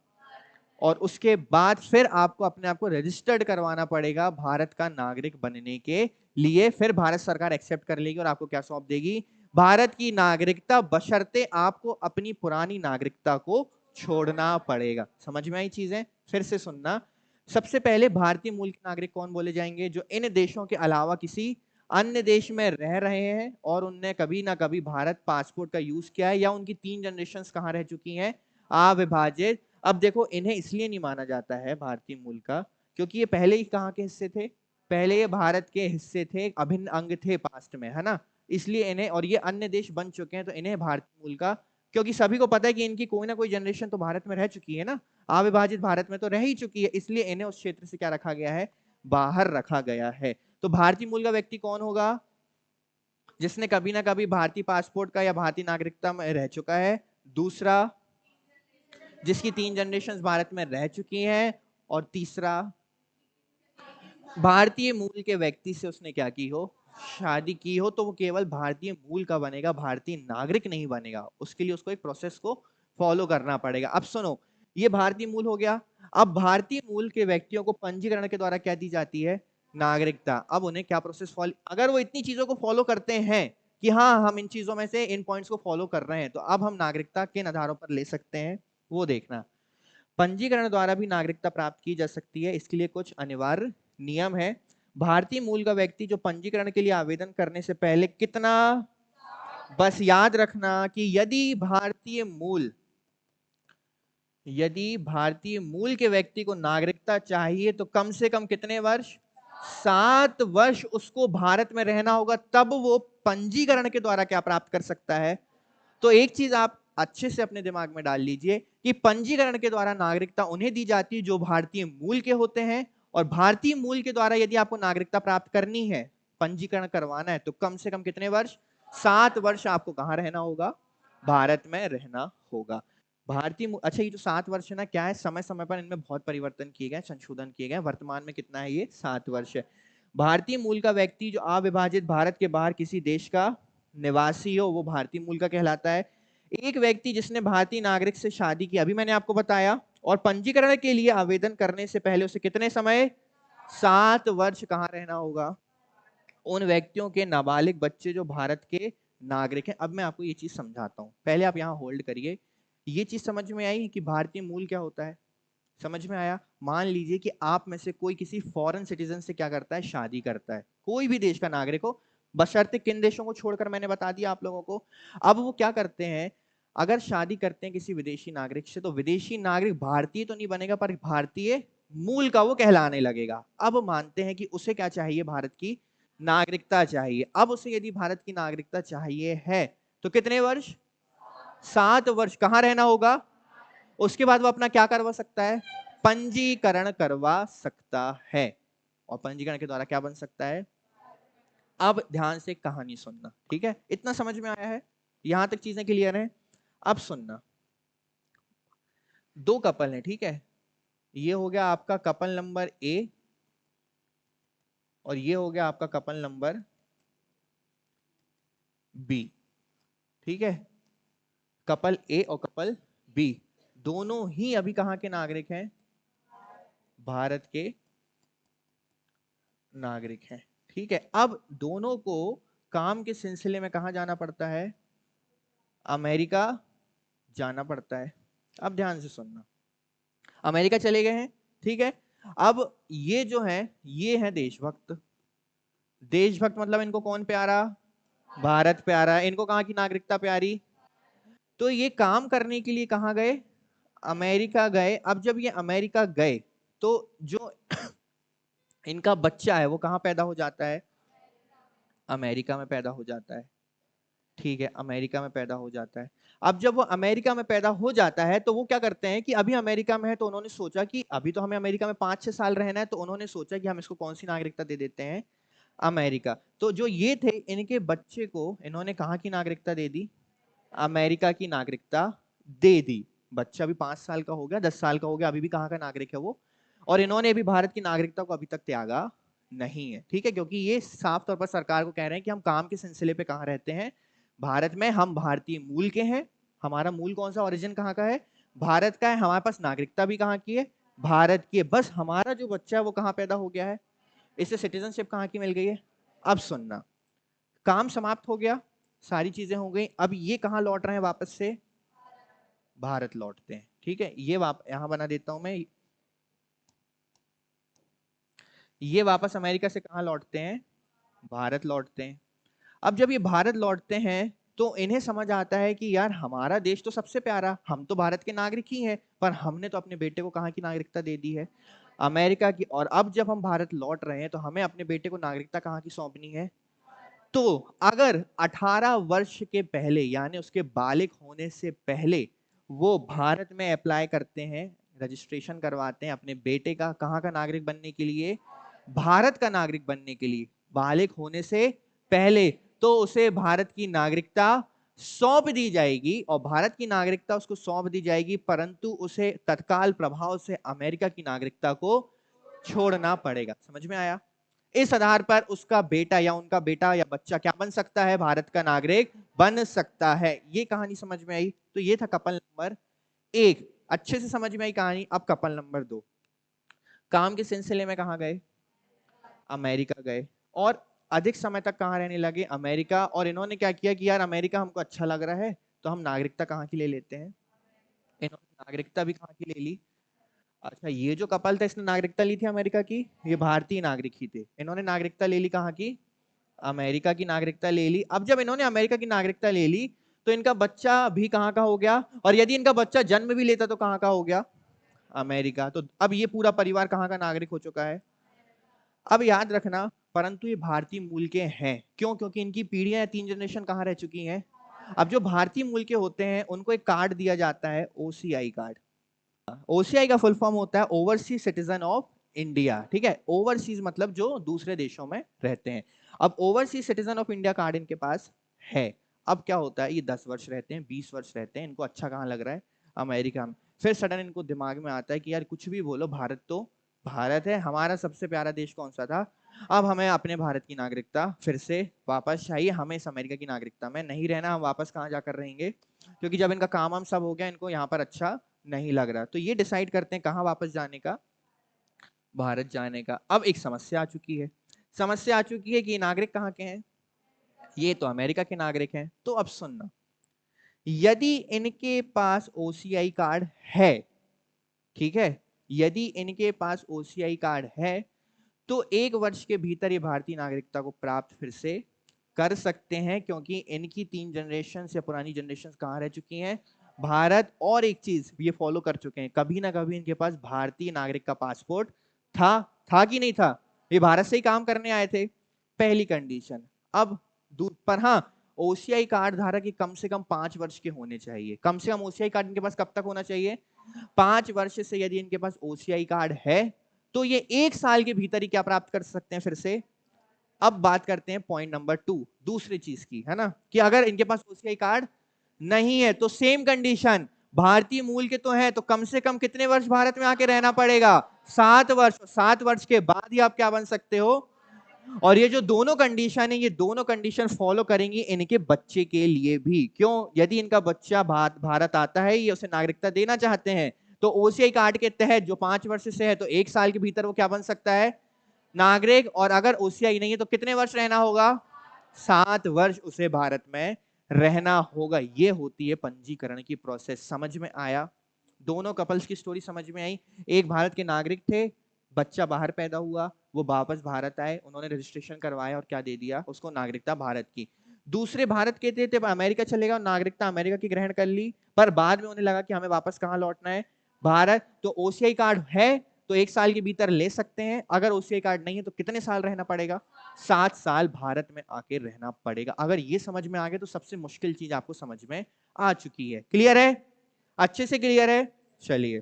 और उसके बाद फिर आपको अपने आप को रजिस्टर्ड करवाना पड़ेगा भारत का नागरिक बनने के लिए। फिर भारत सरकार एक्सेप्ट कर लेगी और आपको क्या सौंप देगी, भारत की नागरिकता, बशर्ते आपको अपनी पुरानी नागरिकता को छोड़ना पड़ेगा। समझ में आई चीजें? फिर से सुनना, सबसे पहले भारतीय मूल के नागरिक कौन बोले जाएंगे, जो इन देशों के अलावा किसी अन्य देश में रह रहे हैं और उनने कभी ना कभी भारत पासपोर्ट का यूज किया है, या उनकी 3 जनरेशन्स कहां रह चुकी हैं, अविभाजित। अब देखो, इन्हें इसलिए नहीं माना जाता है भारतीय मूल का, क्योंकि ये पहले ही कहां के हिस्से थे, पहले ये भारत के हिस्से थे, अभिन्न अंग थे पास्ट में, है ना, इसलिए इन्हें, और ये अन्य देश बन चुके हैं तो इन्हें भारतीय मूल का, क्योंकि सभी को पता है कि इनकी कोई ना कोई जनरेशन तो भारत में रह चुकी है ना, अविभाजित भारत में तो रह ही चुकी है, इसलिए इन्हें उस क्षेत्र से क्या रखा गया है, बाहर रखा गया है। तो भारतीय मूल का व्यक्ति कौन होगा? जिसने कभी ना कभी भारतीय पासपोर्ट का या भारतीय नागरिकता में रह चुका है। दूसरा, जिसकी 3 जनरेशन भारत में रह चुकी हैं। और तीसरा, भारतीय मूल के व्यक्ति से उसने क्या की हो? शादी की हो। तो वो केवल भारतीय मूल का बनेगा, भारतीय नागरिक नहीं बनेगा। उसके लिए उसको एक प्रोसेस को फॉलो करना पड़ेगा। अब सुनो, ये भारतीय मूल हो गया। अब भारतीय मूल के व्यक्तियों को पंजीकरण के द्वारा क्या दी जाती है? नागरिकता। अब उन्हें क्या प्रोसेस फॉलो, अगर वो इतनी चीजों को फॉलो करते हैं कि हाँ हम इन चीजों में से इन पॉइंट्स को फॉलो कर रहे हैं, तो अब हम नागरिकता किन आधारों पर ले सकते हैं वो देखना। पंजीकरण द्वारा भी नागरिकता प्राप्त की जा सकती है। इसके लिए कुछ अनिवार्य नियम है। भारतीय मूल का व्यक्ति जो पंजीकरण के लिए आवेदन करने से पहले कितना, बस याद रखना कि यदि भारतीय मूल के व्यक्ति को नागरिकता चाहिए तो कम से कम कितने वर्ष? 7 वर्ष उसको भारत में रहना होगा, तब वो पंजीकरण के द्वारा क्या प्राप्त कर सकता है। तो एक चीज आप अच्छे से अपने दिमाग में डाल लीजिए कि पंजीकरण के द्वारा नागरिकता उन्हें दी जाती है जो भारतीय मूल के होते हैं, और भारतीय मूल के द्वारा यदि आपको नागरिकता प्राप्त करनी है, पंजीकरण करवाना है, तो कम से कम कितने वर्ष? 7 वर्ष आपको कहां रहना होगा? भारत में रहना होगा। अच्छा, ये जो 7 वर्ष है ना, क्या है, समय समय पर इनमें बहुत परिवर्तन किए गए, संशोधन किए गए। वर्तमान में कितना है? ये 7 वर्ष है। भारतीय मूल का व्यक्ति जो अविभाजित भारत के बाहर किसी देश का निवासी हो, वो भारतीय मूल का कहलाता है। एक व्यक्ति जिसने भारतीय नागरिक से शादी की, अभी मैंने आपको बताया, और पंजीकरण के लिए आवेदन करने से पहले उसे कितने समय? 7 वर्ष कहां रहना होगा? उन व्यक्तियों के नाबालिग बच्चे जो भारत के नागरिक हैं। अब मैं आपको ये चीज समझाता हूं, पहले आप यहां होल्ड करिए। ये चीज समझ में आई कि भारतीय मूल क्या होता है? समझ में आया? मान लीजिए कि आप में से कोई किसी फॉरेन सिटीजन से क्या करता है? शादी करता है, कोई भी देश का नागरिक हो, बशर्ते किन देशों को छोड़कर मैंने बता दिया आप लोगों को। अब वो क्या करते हैं, अगर शादी करते हैं किसी विदेशी नागरिक से, तो विदेशी नागरिक भारतीय तो नहीं बनेगा, पर भारतीय मूल का वो कहलाने लगेगा। अब मानते हैं कि उसे क्या चाहिए? भारत की नागरिकता चाहिए। अब उसे यदि भारत की नागरिकता चाहिए है तो कितने वर्ष? 7 वर्ष कहां रहना होगा? उसके बाद वो अपना क्या करवा सकता है? पंजीकरण करवा सकता है। और पंजीकरण के द्वारा क्या बन सकता है? अब ध्यान से कहानी सुनना, ठीक है? इतना समझ में आया है? यहां तक चीजें क्लियर हैं? अब सुनना, 2 कपल हैं, ठीक है? ये हो गया आपका कपल नंबर ए, और ये हो गया आपका कपल नंबर बी, ठीक है? कपल ए और कपल बी दोनों ही अभी कहां के नागरिक हैं? भारत के नागरिक हैं, ठीक है? अब दोनों को काम के सिलसिले में कहां जाना पड़ता है? अमेरिका जाना पड़ता है। अब ध्यान से सुनना, अमेरिका चले गए हैं, ठीक है? अब ये जो है, ये है देशभक्त। देशभक्त मतलब इनको कौन प्यारा? भारत प्यारा। इनको कहां की नागरिकता प्यारी? तो ये काम करने के लिए कहां गए? अमेरिका गए। अब जब ये अमेरिका गए तो जो इनका बच्चा है वो कहां पैदा हो जाता है? अमेरिका में पैदा हो जाता है, ठीक है? अमेरिका में पैदा हो जाता है। अब जब वो अमेरिका में पैदा हो जाता है तो वो क्या करते हैं कि अभी अमेरिका में है, तो उन्होंने सोचा कि अभी तो हमें अमेरिका में 5-6 साल रहना है, तो उन्होंने सोचा कि हम इसको कौन सी नागरिकता दे देते हैं? अमेरिका। तो जो ये थे, इनके बच्चे को इन्होंने कहां की नागरिकता दे दी? अमेरिका की नागरिकता दे दी। बच्चा भी 5 साल का हो गया, 10 साल का हो गया, अभी भी कहां का नागरिक है वो? और इन्होंने भी भारत की नागरिकता को अभी तक त्यागा नहीं है, ठीक है? क्योंकि ये साफ तौर पर सरकार को कह रहे हैं कि हम काम के सिलसिले पे कहां रहते हैं? भारत में। हम भारतीय मूल के हैं। हमारा मूल कौन सा, ओरिजिन कहां का है? भारत का है। हमारे पास नागरिकता भी कहां की है? भारत की है। बस हमारा जो बच्चा है वो कहां पैदा हो गया है? इसे सिटीजनशिप कहां की मिल गई है? अब सुनना, काम समाप्त हो गया, सारी चीजें हो गई। अब ये कहां लौट रहे हैं? वापस से भारत लौटते हैं, ठीक है? ये यहां बना देता हूं मैं। ये वापस अमेरिका से कहां लौटते हैं? भारत लौटते हैं। अब जब ये भारत लौटते हैं तो इन्हें समझ आता है कि यार हमारा देश तो सबसे प्यारा, हम तो भारत के नागरिक ही हैं, पर हमने तो अपने बेटे को कहां की नागरिकता दे दी है? अमेरिका की। और अब जब हम भारत लौट रहे हैं तो हमें अपने बेटे को नागरिकता कहां की सौंपनी है? तो अगर 18 वर्ष के पहले, यानी उसके बालिग होने से पहले, वो भारत में अप्लाई करते हैं, रजिस्ट्रेशन करवाते हैं अपने बेटे का कहां का नागरिक बनने के लिए? भारत का नागरिक बनने के लिए, बालिग होने से पहले, तो उसे भारत की नागरिकता सौंप दी जाएगी और भारत की नागरिकता उसको सौंप दी जाएगी, परंतु उसे तत्काल प्रभाव से अमेरिका की नागरिकता को छोड़ना पड़ेगा। समझ में आया? इस आधार पर उसका बेटा या उनका बेटा या बच्चा क्या बन सकता है? भारत का नागरिक बन सकता है। ये कहानी समझ में आई? तो ये था कपल नंबर 1। अच्छे से समझ में आई कहानी। अब कपल नंबर 2, काम के सिलसिले में कहां गए? अमेरिका गए और अधिक समय तक कहां रहने लगे? अमेरिका। और इन्होंने क्या किया कि यार अमेरिका हमको अच्छा लग रहा है, तो हम नागरिकता कहां की ले लेते हैं? इन्होंने नागरिकता भी कहां की ले ली? अच्छा, ये जो कपल था इसने नागरिकता ली थी अमेरिका की, ये भारतीय नागरिक ही थे। इन्होंने नागरिकता ले ली कहां की? अमेरिका की नागरिकता ले ली। अब जब इन्होंने अमेरिका की नागरिकता ले ली तो इनका बच्चा भी कहां का हो गया? और यदि इनका बच्चा जन्म भी लेता तो कहां का हो गया? अमेरिका। तो अब ये पूरा परिवार कहां का नागरिक हो चुका है? अब याद रखना, परंतु ये भारतीय मूल के हैं। क्यों? क्योंकि इनकी पीढ़ियां या 3 जनरेशन कहां रह चुकी हैं? अब जो भारतीय मूल के होते हैं उनको एक कार्ड दिया जाता है, ओसीआई कार्ड। ओसीआई का फुल फॉर्म होता है ओवरसीज सिटीजन ऑफ इंडिया। ठीक है, ओवरसीज मतलब जो दूसरे देशों में रहते हैं। अब overseas citizen of India card इनके पास है। अब क्या होता है, ये 10 वर्ष रहते हैं, 20 वर्ष रहते हैं, इनको अच्छा कहाँ लग रहा है? अमेरिका में। फिर सडन इनको दिमाग में आता है कि यार कुछ भी बोलो, भारत तो भारत है, हमारा सबसे प्यारा देश कौन सा था? अब हमें अपने भारत की नागरिकता फिर से वापस चाहिए, हमें इस अमेरिका की नागरिकता में नहीं रहना। हम वापस कहाँ जाकर रहेंगे? क्योंकि जब इनका काम सब हो गया, इनको यहाँ पर अच्छा नहीं लग रहा, तो ये डिसाइड करते हैं कहाँ वापस जाने का? भारत जाने का। अब एक समस्या आ चुकी है, समस्या आ चुकी है कि ये नागरिक कहाँ के हैं? ये तो अमेरिका के नागरिक हैं। तो अब सुनना, यदि इनके पास ओसीआई कार्ड है, ठीक है, यदि इनके पास ओसीआई कार्ड है तो 1 वर्ष के भीतर ये भारतीय नागरिकता को प्राप्त फिर से कर सकते हैं, क्योंकि इनकी 3 जनरेशन या पुरानी जनरेशन कहां रह चुकी हैं? भारत। और एक चीज ये फॉलो कर चुके हैं, कभी ना कभी इनके पास भारतीय नागरिक का पासपोर्ट था कि नहीं था? ये भारत से ही काम करने आए थे, पहली कंडीशन। अब पर हाँ, ओसीआई कार्ड धारक के कम से कम 5 वर्ष के होने चाहिए। कम से कम ओसीआई कार्ड इनके पास कब तक होना चाहिए? 5 वर्ष से यदि इनके पास ओसीआई कार्ड है तो ये 1 साल के भीतर ही क्या प्राप्त कर सकते हैं फिर से? अब बात करते हैं पॉइंट नंबर 2, दूसरी चीज की, है ना, कि अगर इनके पास ओसीआई कार्ड नहीं है तो सेम कंडीशन, भारतीय मूल के तो है, तो कम से कम कितने वर्ष भारत में आके रहना पड़ेगा? 7 वर्ष। 7 वर्ष के बाद ही आप क्या बन सकते हो? और ये जो दोनों कंडीशन है, ये दोनों कंडीशन फॉलो करेंगी इनके बच्चे के लिए भी। क्यों? यदि इनका बच्चा भारत आता है, ये उसे नागरिकता देना चाहते हैं, तो ओसीआई कार्ड के तहत जो 5 वर्ष से है तो 1 साल के भीतर वो क्या बन सकता है? नागरिक। और अगर ओसीआई नहीं है तो कितने वर्ष रहना होगा? 7 वर्ष उसे भारत में रहना होगा। ये होती है पंजीकरण की प्रोसेस। समझ में आया? दोनों कपल्स की स्टोरी समझ में आई? एक भारत के नागरिक थे, बच्चा बाहर पैदा हुआ, वो वापस भारत आए, उन्होंने रजिस्ट्रेशन करवाया और क्या दे दिया उसको? नागरिकता भारत की। दूसरे भारत के थे, तब अमेरिका चलेगा, नागरिकता अमेरिका की ग्रहण कर ली, पर बाद में उन्हें लगा कि हमें वापस कहां लौटना है? भारत। तो ओसीआई कार्ड है तो 1 साल के भीतर ले सकते हैं, अगर ओसीआई कार्ड नहीं है तो कितने साल रहना पड़ेगा? 7 साल भारत में आके रहना पड़ेगा। अगर ये समझ में आ गया तो सबसे मुश्किल चीज आपको समझ में आ चुकी है। क्लियर है? अच्छे से क्लियर है? चलिए,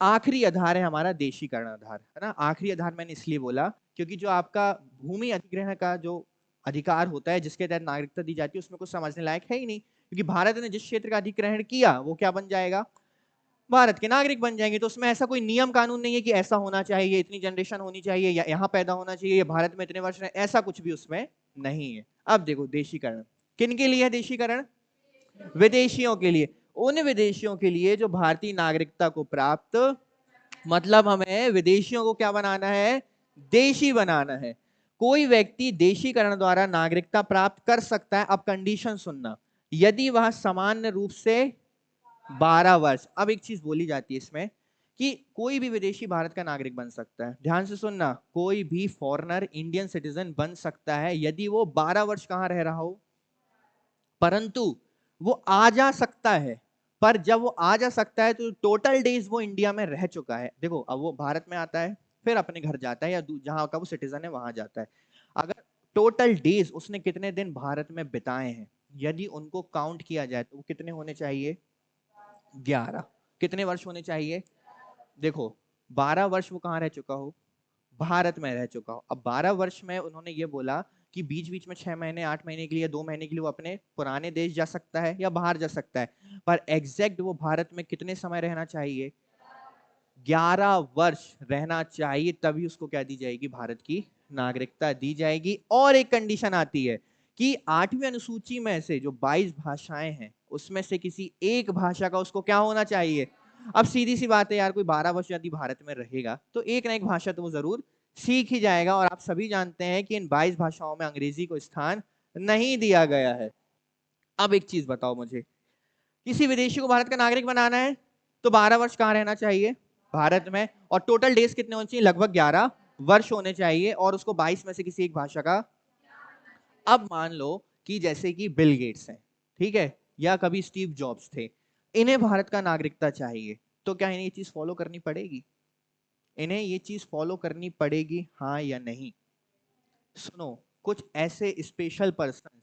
आखिरी आधार है हमारा देशीकरण आधार, है ना। आखिरी आधार मैंने इसलिए बोला क्योंकि जो आपका भूमि अधिग्रहण का जो अधिकार होता है, जिसके तहत नागरिकता दी जाती है, उसमें कुछ समझने लायक है ही नहीं, क्योंकि भारत ने जिस क्षेत्र का अधिग्रहण किया वो क्या बन जाएगा? भारत के नागरिक बन जाएंगे। तो उसमें ऐसा कोई नियम कानून नहीं है कि ऐसा होना चाहिए, इतनी जनरेशन होनी चाहिए, या यहाँ पैदा होना चाहिए, या भारत में इतने वर्ष रहे, ऐसा कुछ भी उसमें नहीं है। अब देखो, देशीकरण किन के लिए है? देशीकरण विदेशियों के लिए। उन विदेशियों के लिए जो भारतीय नागरिकता को प्राप्त, मतलब हमें विदेशियों को क्या बनाना है? देशी बनाना है। कोई व्यक्ति देशीकरण द्वारा नागरिकता प्राप्त कर सकता है। अब कंडीशन सुनना, यदि वह सामान्य रूप से 12 वर्ष। अब एक चीज बोली जाती है इसमें कि कोई भी विदेशी भारत का नागरिक बन सकता है। ध्यान से सुनना, कोई भी फॉरेनर इंडियन सिटीजन बन सकता है यदि वो 12 वर्ष कहां रह रहा हो, परंतु वो आ जा सकता है। पर जब वो आ जा सकता है तो टोटल डेज वो इंडिया में रह चुका है। देखो, अब वो भारत में आता है, फिर अपने घर जाता है, या जहां का वो सिटीजन है वहां जाता है। अगर टोटल डेज उसने कितने दिन भारत में बिताए हैं, यदि उनको काउंट किया जाए तो वो कितने होने चाहिए? 11। कितने वर्ष होने चाहिए? देखो, 12 वर्ष वो कहां रह चुका हो? भारत में रह चुका हो। अब 12 वर्ष में उन्होंने ये बोला कि बीच बीच में 6 महीने 8 महीने के लिए 2 महीने के लिए वो अपने पुराने देश जा सकता है या बाहर जा सकता है, पर एग्जैक्ट वो भारत में कितने समय रहना चाहिए? 11 वर्ष रहना चाहिए, तभी उसको क्या दी जाएगी? भारत की नागरिकता दी जाएगी। और एक कंडीशन आती है कि 8वीं अनुसूची में से जो 22 भाषाएं हैं उसमें से किसी एक भाषा का उसको क्या होना चाहिए? अब सीधी सी बात है यार, कोई 12 वर्ष यदि भारत में रहेगा तो एक ना एक भाषा तो वो जरूर सीख ही जाएगा। और आप सभी जानते हैं कि इन 22 भाषाओं में अंग्रेजी को स्थान नहीं दिया गया है। अब एक चीज बताओ मुझे, किसी विदेशी को भारत का नागरिक बनाना है तो 12 वर्ष कहां रहना चाहिए? भारत में। और टोटल डेज कितने होने चाहिए? लगभग 11 वर्ष होने चाहिए, और उसको 22 में से किसी एक भाषा का। अब मान लो कि जैसे कि बिल गेट्स हैं, ठीक है, या कभी स्टीव जॉब्स थे, इन्हें भारत का नागरिकता चाहिए, तो क्या इन्हें ये चीज फॉलो करनी पड़ेगी? इन्हें ये चीज फॉलो करनी पड़ेगी, हाँ या नहीं? सुनो, कुछ ऐसे स्पेशल पर्सन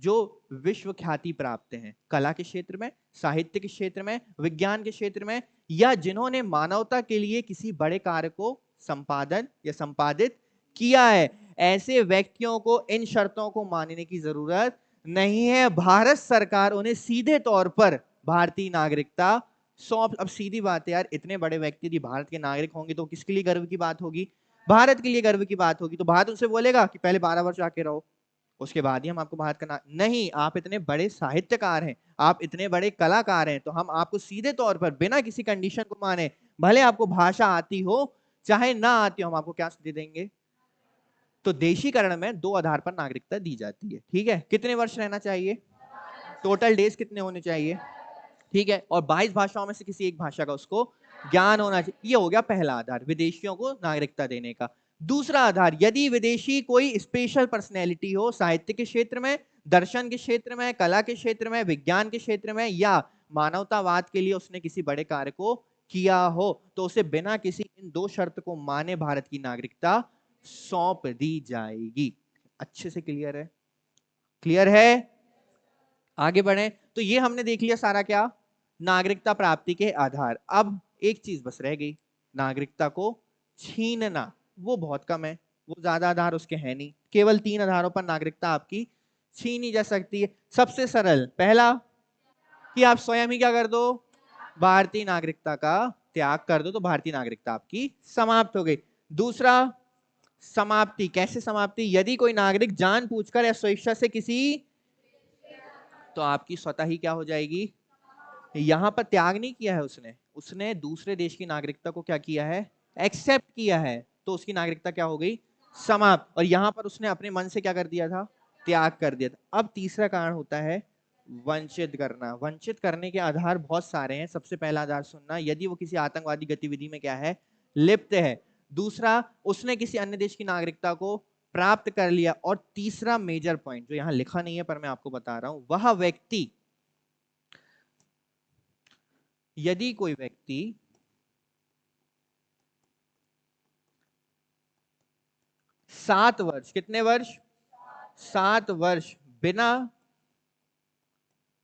जो विश्व ख्याति प्राप्त हैं कला के क्षेत्र में, साहित्य के क्षेत्र में, विज्ञान के क्षेत्र में, या जिन्होंने मानवता के लिए किसी बड़े कार्य को संपादन या संपादित किया है, ऐसे व्यक्तियों को इन शर्तों को मानने की जरूरत नहीं है। भारत सरकार उन्हें सीधे तौर पर भारतीय नागरिकता सौंप। अब सीधी बात है यार, इतने बड़े व्यक्ति यदि भारत के नागरिक होंगे तो किसके लिए गर्व की बात होगी? भारत के लिए गर्व की बात होगी। तो भारत उनसे बोलेगा कि पहले 12 वर्ष आके रहो, उसके बाद ही हम आपको भारत का नहीं, आप इतने बड़े साहित्यकार हैं, आप इतने बड़े कलाकार हैं, तो हम आपको सीधे तौर पर बिना किसी कंडीशन को माने, भले आपको भाषा आती हो चाहे ना आती हो, हम आपको क्या दे देंगे? तो देशीकरण में 2 आधार पर नागरिकता दी जाती है, ठीक है। कितने वर्ष रहना चाहिए? टोटल डेज कितने होने चाहिए? ठीक है, और 22 भाषाओं में से किसी एक भाषा का उसको ज्ञान होना चाहिए। ये हो गया पहला आधार विदेशियों को नागरिकता देने का। दूसरा आधार, यदि विदेशी कोई स्पेशल पर्सनैलिटी हो साहित्य के क्षेत्र में, दर्शन के क्षेत्र में, कला के क्षेत्र में, विज्ञान के क्षेत्र में, या मानवतावाद के लिए उसने किसी बड़े कार्य को किया हो, तो उसे बिना किसी इन 2 शर्त को माने भारत की नागरिकता सौंप दी जाएगी। अच्छे से क्लियर है? क्लियर है? आगे बढ़े। तो ये हमने देख लिया सारा क्या, नागरिकता प्राप्ति के आधार। अब एक चीज बस रह गई, नागरिकता को छीनना। वो बहुत कम है, वो ज्यादा आधार उसके हैं नहीं, केवल 3 आधारों पर नागरिकता आपकी छीनी जा सकती है। सबसे सरल पहला, कि आप स्वयं ही क्या कर दो? भारतीय नागरिकता का त्याग कर दो, तो भारतीय नागरिकता आपकी समाप्त हो गई। दूसरा, समाप्ति। कैसे समाप्ति? यदि कोई नागरिक जानबूझकर या स्वेच्छा से किसी, तो आपकी स्वतः ही क्या हो जाएगी? यहां पर त्याग नहीं किया है उसने, उसने दूसरे देश की नागरिकता को क्या किया है? एक्सेप्ट किया है, तो उसकी नागरिकता क्या हो गई? समाप्त। और यहां पर उसने अपने मन से क्या कर दिया था? त्याग कर दिया था। अब तीसरा कारण होता है वंचित करना। वंचित करने के आधार बहुत सारे हैं। सबसे पहला आधार सुनना, यदि वो किसी आतंकवादी गतिविधि में क्या है? लिप्त है। दूसरा, उसने किसी अन्य देश की नागरिकता को प्राप्त कर लिया। और तीसरा मेजर पॉइंट जो यहां लिखा नहीं है पर मैं आपको बता रहा हूं, वह व्यक्ति, यदि कोई व्यक्ति 7 वर्ष, कितने वर्ष? 7 वर्ष बिना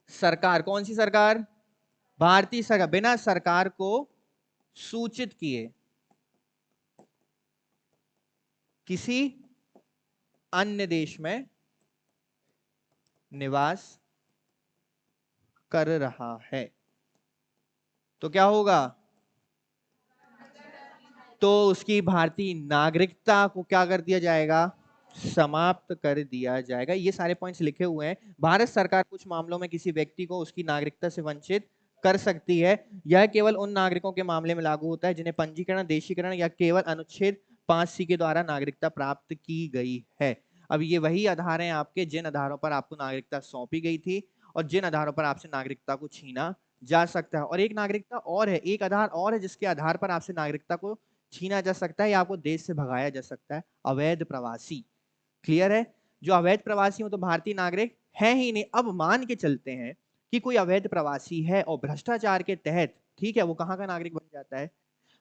सरकार, कौन सी सरकार? भारतीय सरकार, बिना सरकार को सूचित किए किसी अन्य देश में निवास कर रहा है, तो क्या होगा? तो उसकी भारतीय नागरिकता को क्या कर दिया जाएगा? समाप्त कर दिया जाएगा। ये सारे पॉइंट्स लिखे हुए हैं। भारत सरकार कुछ मामलों में किसी व्यक्ति को उसकी नागरिकता से वंचित कर सकती है। यह केवल उन नागरिकों के मामले में लागू होता है जिन्हें पंजीकरण, देशीकरण या केवल अनुच्छेद 5C के द्वारा नागरिकता प्राप्त की गई है। अब ये वही आधार हैं आपके, जिन आधारों पर आपको नागरिकता सौंपी गई थी और जिन आधारों पर आपसे नागरिकता को छीना जा सकता है। और एक नागरिकता और है, एक आधार और है जिसके आधार पर आपसे नागरिकता को छीना जा सकता है या आपको देश से भगाया जा सकता है, अवैध प्रवासी। क्लियर है? जो अवैध प्रवासी हो तो भारतीय नागरिक है ही नहीं। अब मान के चलते हैं कि कोई अवैध प्रवासी है और भ्रष्टाचार के तहत, ठीक है, वो कहां का नागरिक बन जाता है?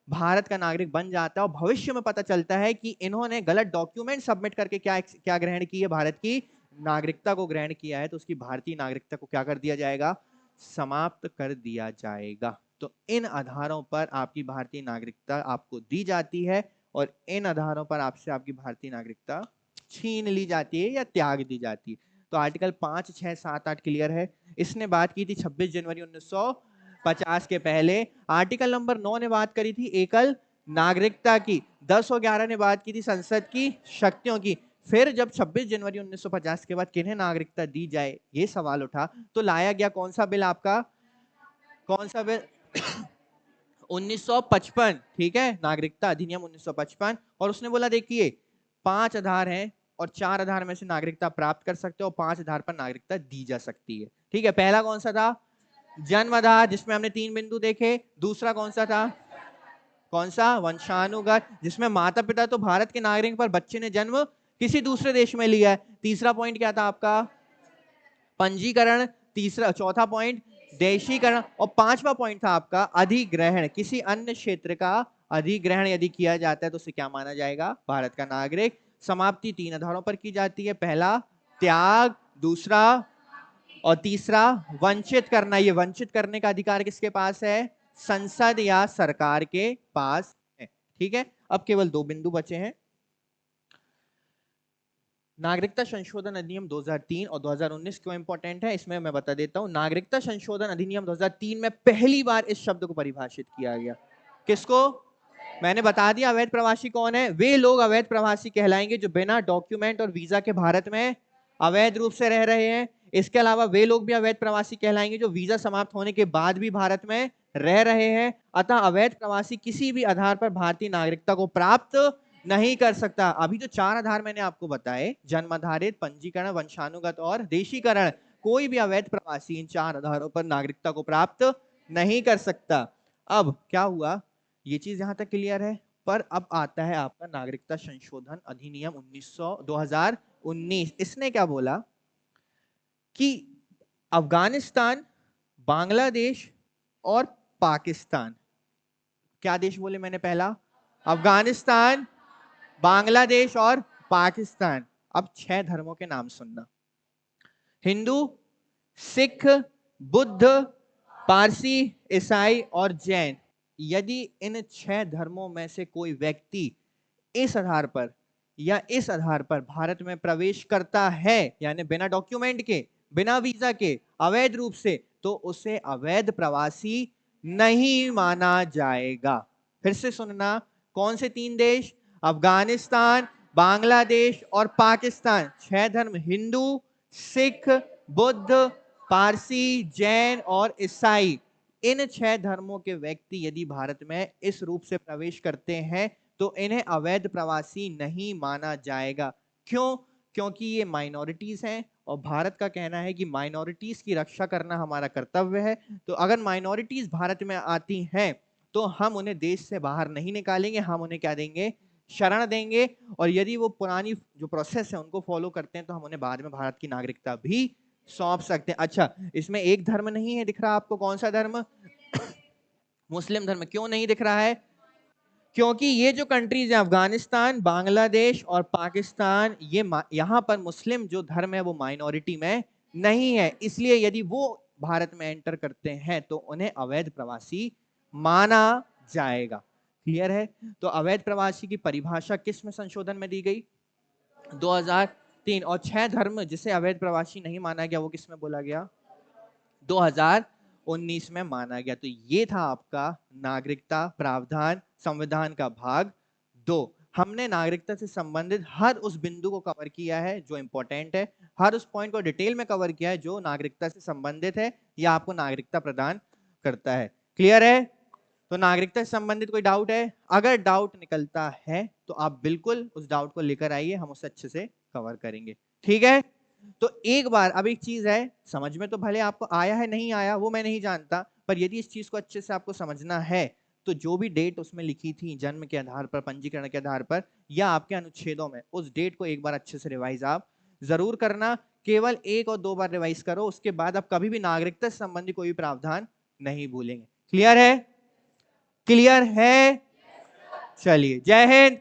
भारत का नागरिक बन जाता है। और भविष्य में पता चलता है कि इन्होंने गलत डॉक्यूमेंट सबमिट करके क्या क्या ग्रहण की है? भारत की नागरिकता को ग्रहण किया है, तो उसकी भारतीय नागरिकता को क्या कर दिया जाएगा? समाप्त कर दिया जाएगा। तो इन आधारों पर आपकी भारतीय नागरिकता आपको दी जाती है और इन आधारों पर आपसे आपकी भारतीय नागरिकता छीन ली जाती है या त्याग दी जाती है। तो आर्टिकल 5, 6, 7, 8 क्लियर है। इसने बात की थी 26 जनवरी 1950 के पहले। आर्टिकल नंबर 9 ने बात करी थी एकल नागरिकता की। 10 और 11 ने बात की थी संसद की शक्तियों की। फिर जब 26 जनवरी 1950 के बाद किन्हें नागरिकता दी जाए ये सवाल उठा, तो लाया गया कौन सा बिल आपका, कौन सा बिल 1955, ठीक है, नागरिकता अधिनियम 1955। और उसने बोला देखिए 5 आधार हैं और 4 आधार में से नागरिकता प्राप्त कर सकते हो, 5 आधार पर नागरिकता दी जा सकती है। ठीक है, पहला कौन सा था, जन्म आधार, जिसमें हमने 3 बिंदु देखे। दूसरा कौन सा था, कौन सा, वंशानुगत, जिसमें माता पिता तो भारत के नागरिक पर बच्चे ने जन्म किसी दूसरे देश में लिया है। तीसरा पॉइंट क्या था आपका, पंजीकरण। तीसरा, चौथा पॉइंट देशीकरण। और पांचवा पॉइंट था आपका अधिग्रहण। किसी अन्य क्षेत्र का अधिग्रहण यदि किया जाता है तो उसे क्या माना जाएगा, भारत का नागरिक। समाप्ति 3 आधारों पर की जाती है। पहला त्याग, दूसरा और तीसरा वंचित करना। ये वंचित करने का अधिकार किसके पास है, संसद या सरकार के पास है। ठीक है, अब केवल 2 बिंदु बचे हैं। नागरिकता संशोधन अधिनियम 2003 और 2019 क्यों इंपॉर्टेंट है, इसमें मैं बता देता हूं। नागरिकता संशोधन अधिनियम 2003 में पहली बार इस शब्द को परिभाषित किया गया। किसको, मैंने बता दिया, अवैध प्रवासी कौन है, वे लोग अवैध प्रवासी कहलाएंगे जो बिना डॉक्यूमेंट और वीजा के भारत में अवैध रूप से रह रहे हैं। इसके अलावा वे लोग भी अवैध प्रवासी कहलाएंगे जो वीजा समाप्त होने के बाद भी भारत में रह रहे हैं। अतः अवैध प्रवासी किसी भी आधार पर भारतीय नागरिकता को प्राप्त नहीं कर सकता। अभी जो 4 आधार मैंने आपको बताए, जन्म आधारित, पंजीकरण, वंशानुगत और देशीकरण, कोई भी अवैध प्रवासी इन 4 आधारों पर नागरिकता को प्राप्त नहीं कर सकता। अब क्या हुआ, ये चीज यहां तक क्लियर है। पर अब आता है आपका नागरिकता संशोधन अधिनियम 2019। इसने क्या बोला कि अफगानिस्तान, बांग्लादेश और पाकिस्तान, क्या देश बोले मैंने, पहला अफगानिस्तान, बांग्लादेश और पाकिस्तान। अब 6 धर्मों के नाम सुनना, हिंदू, सिख, बुद्ध, पारसी, ईसाई और जैन। यदि इन 6 धर्मों में से कोई व्यक्ति इस आधार पर या इस आधार पर भारत में प्रवेश करता है, यानी बिना डॉक्यूमेंट के, बिना वीजा के, अवैध रूप से, तो उसे अवैध प्रवासी नहीं माना जाएगा। फिर से सुनना, कौन से 3 देश, अफगानिस्तान, बांग्लादेश और पाकिस्तान। 6 धर्म, हिंदू, सिख, बुद्ध, पारसी, जैन और ईसाई। इन 6 धर्मों के व्यक्ति यदि भारत में इस रूप से प्रवेश करते हैं तो इन्हें अवैध प्रवासी नहीं माना जाएगा। क्यों, क्योंकि ये माइनॉरिटीज हैं और भारत का कहना है कि माइनॉरिटीज की रक्षा करना हमारा कर्तव्य है। तो अगर माइनॉरिटीज भारत में आती हैं तो हम उन्हें देश से बाहर नहीं निकालेंगे, हम उन्हें क्या देंगे, शरण देंगे। और यदि वो पुरानी जो प्रोसेस है उनको फॉलो करते हैं तो हम उन्हें बाद में भारत की नागरिकता भी सौंप सकते हैं। अच्छा, इसमें एक धर्म नहीं है दिख रहा आपको, कौन सा धर्म, मुस्लिम धर्म। क्यों नहीं दिख रहा है, क्योंकि ये जो कंट्रीज है अफगानिस्तान, बांग्लादेश और पाकिस्तान, ये यहाँ पर मुस्लिम जो धर्म है वो माइनॉरिटी में नहीं है। इसलिए यदि वो भारत में एंटर करते हैं तो उन्हें अवैध प्रवासी माना जाएगा। क्लियर है। तो अवैध प्रवासी की परिभाषा किस में संशोधन में दी गई, 2003। और 6 धर्म जिसे अवैध प्रवासी नहीं माना गया वो किस में बोला गया, 2019 में माना गया। तो ये था आपका नागरिकता प्रावधान संविधान का भाग 2। हमने नागरिकता से संबंधित हर उस बिंदु को कवर किया है जो इंपॉर्टेंट है, हर उस पॉइंट को डिटेल में कवर किया है जो नागरिकता से संबंधित है या आपको नागरिकता प्रदान करता है। क्लियर है। तो नागरिकता से संबंधित कोई डाउट है, अगर डाउट निकलता है तो आप बिल्कुल उस डाउट को लेकर आइए, हम उसे अच्छे से कवर करेंगे। ठीक है। तो एक बार, अब एक चीज है, समझ में तो भले आपको आया है नहीं आया वो मैं नहीं जानता, पर यदि इस चीज को अच्छे से आपको समझना है तो जो भी डेट उसमें लिखी थी जन्म के आधार पर, पंजीकरण के आधार पर या आपके अनुच्छेदों में, उस डेट को एक बार अच्छे से रिवाइज आप जरूर करना। केवल 1 और 2 बार रिवाइज करो, उसके बाद आप कभी भी नागरिकता से संबंधित कोई प्रावधान नहीं भूलेंगे। क्लियर है, क्लियर है। चलिए, जय हिंद।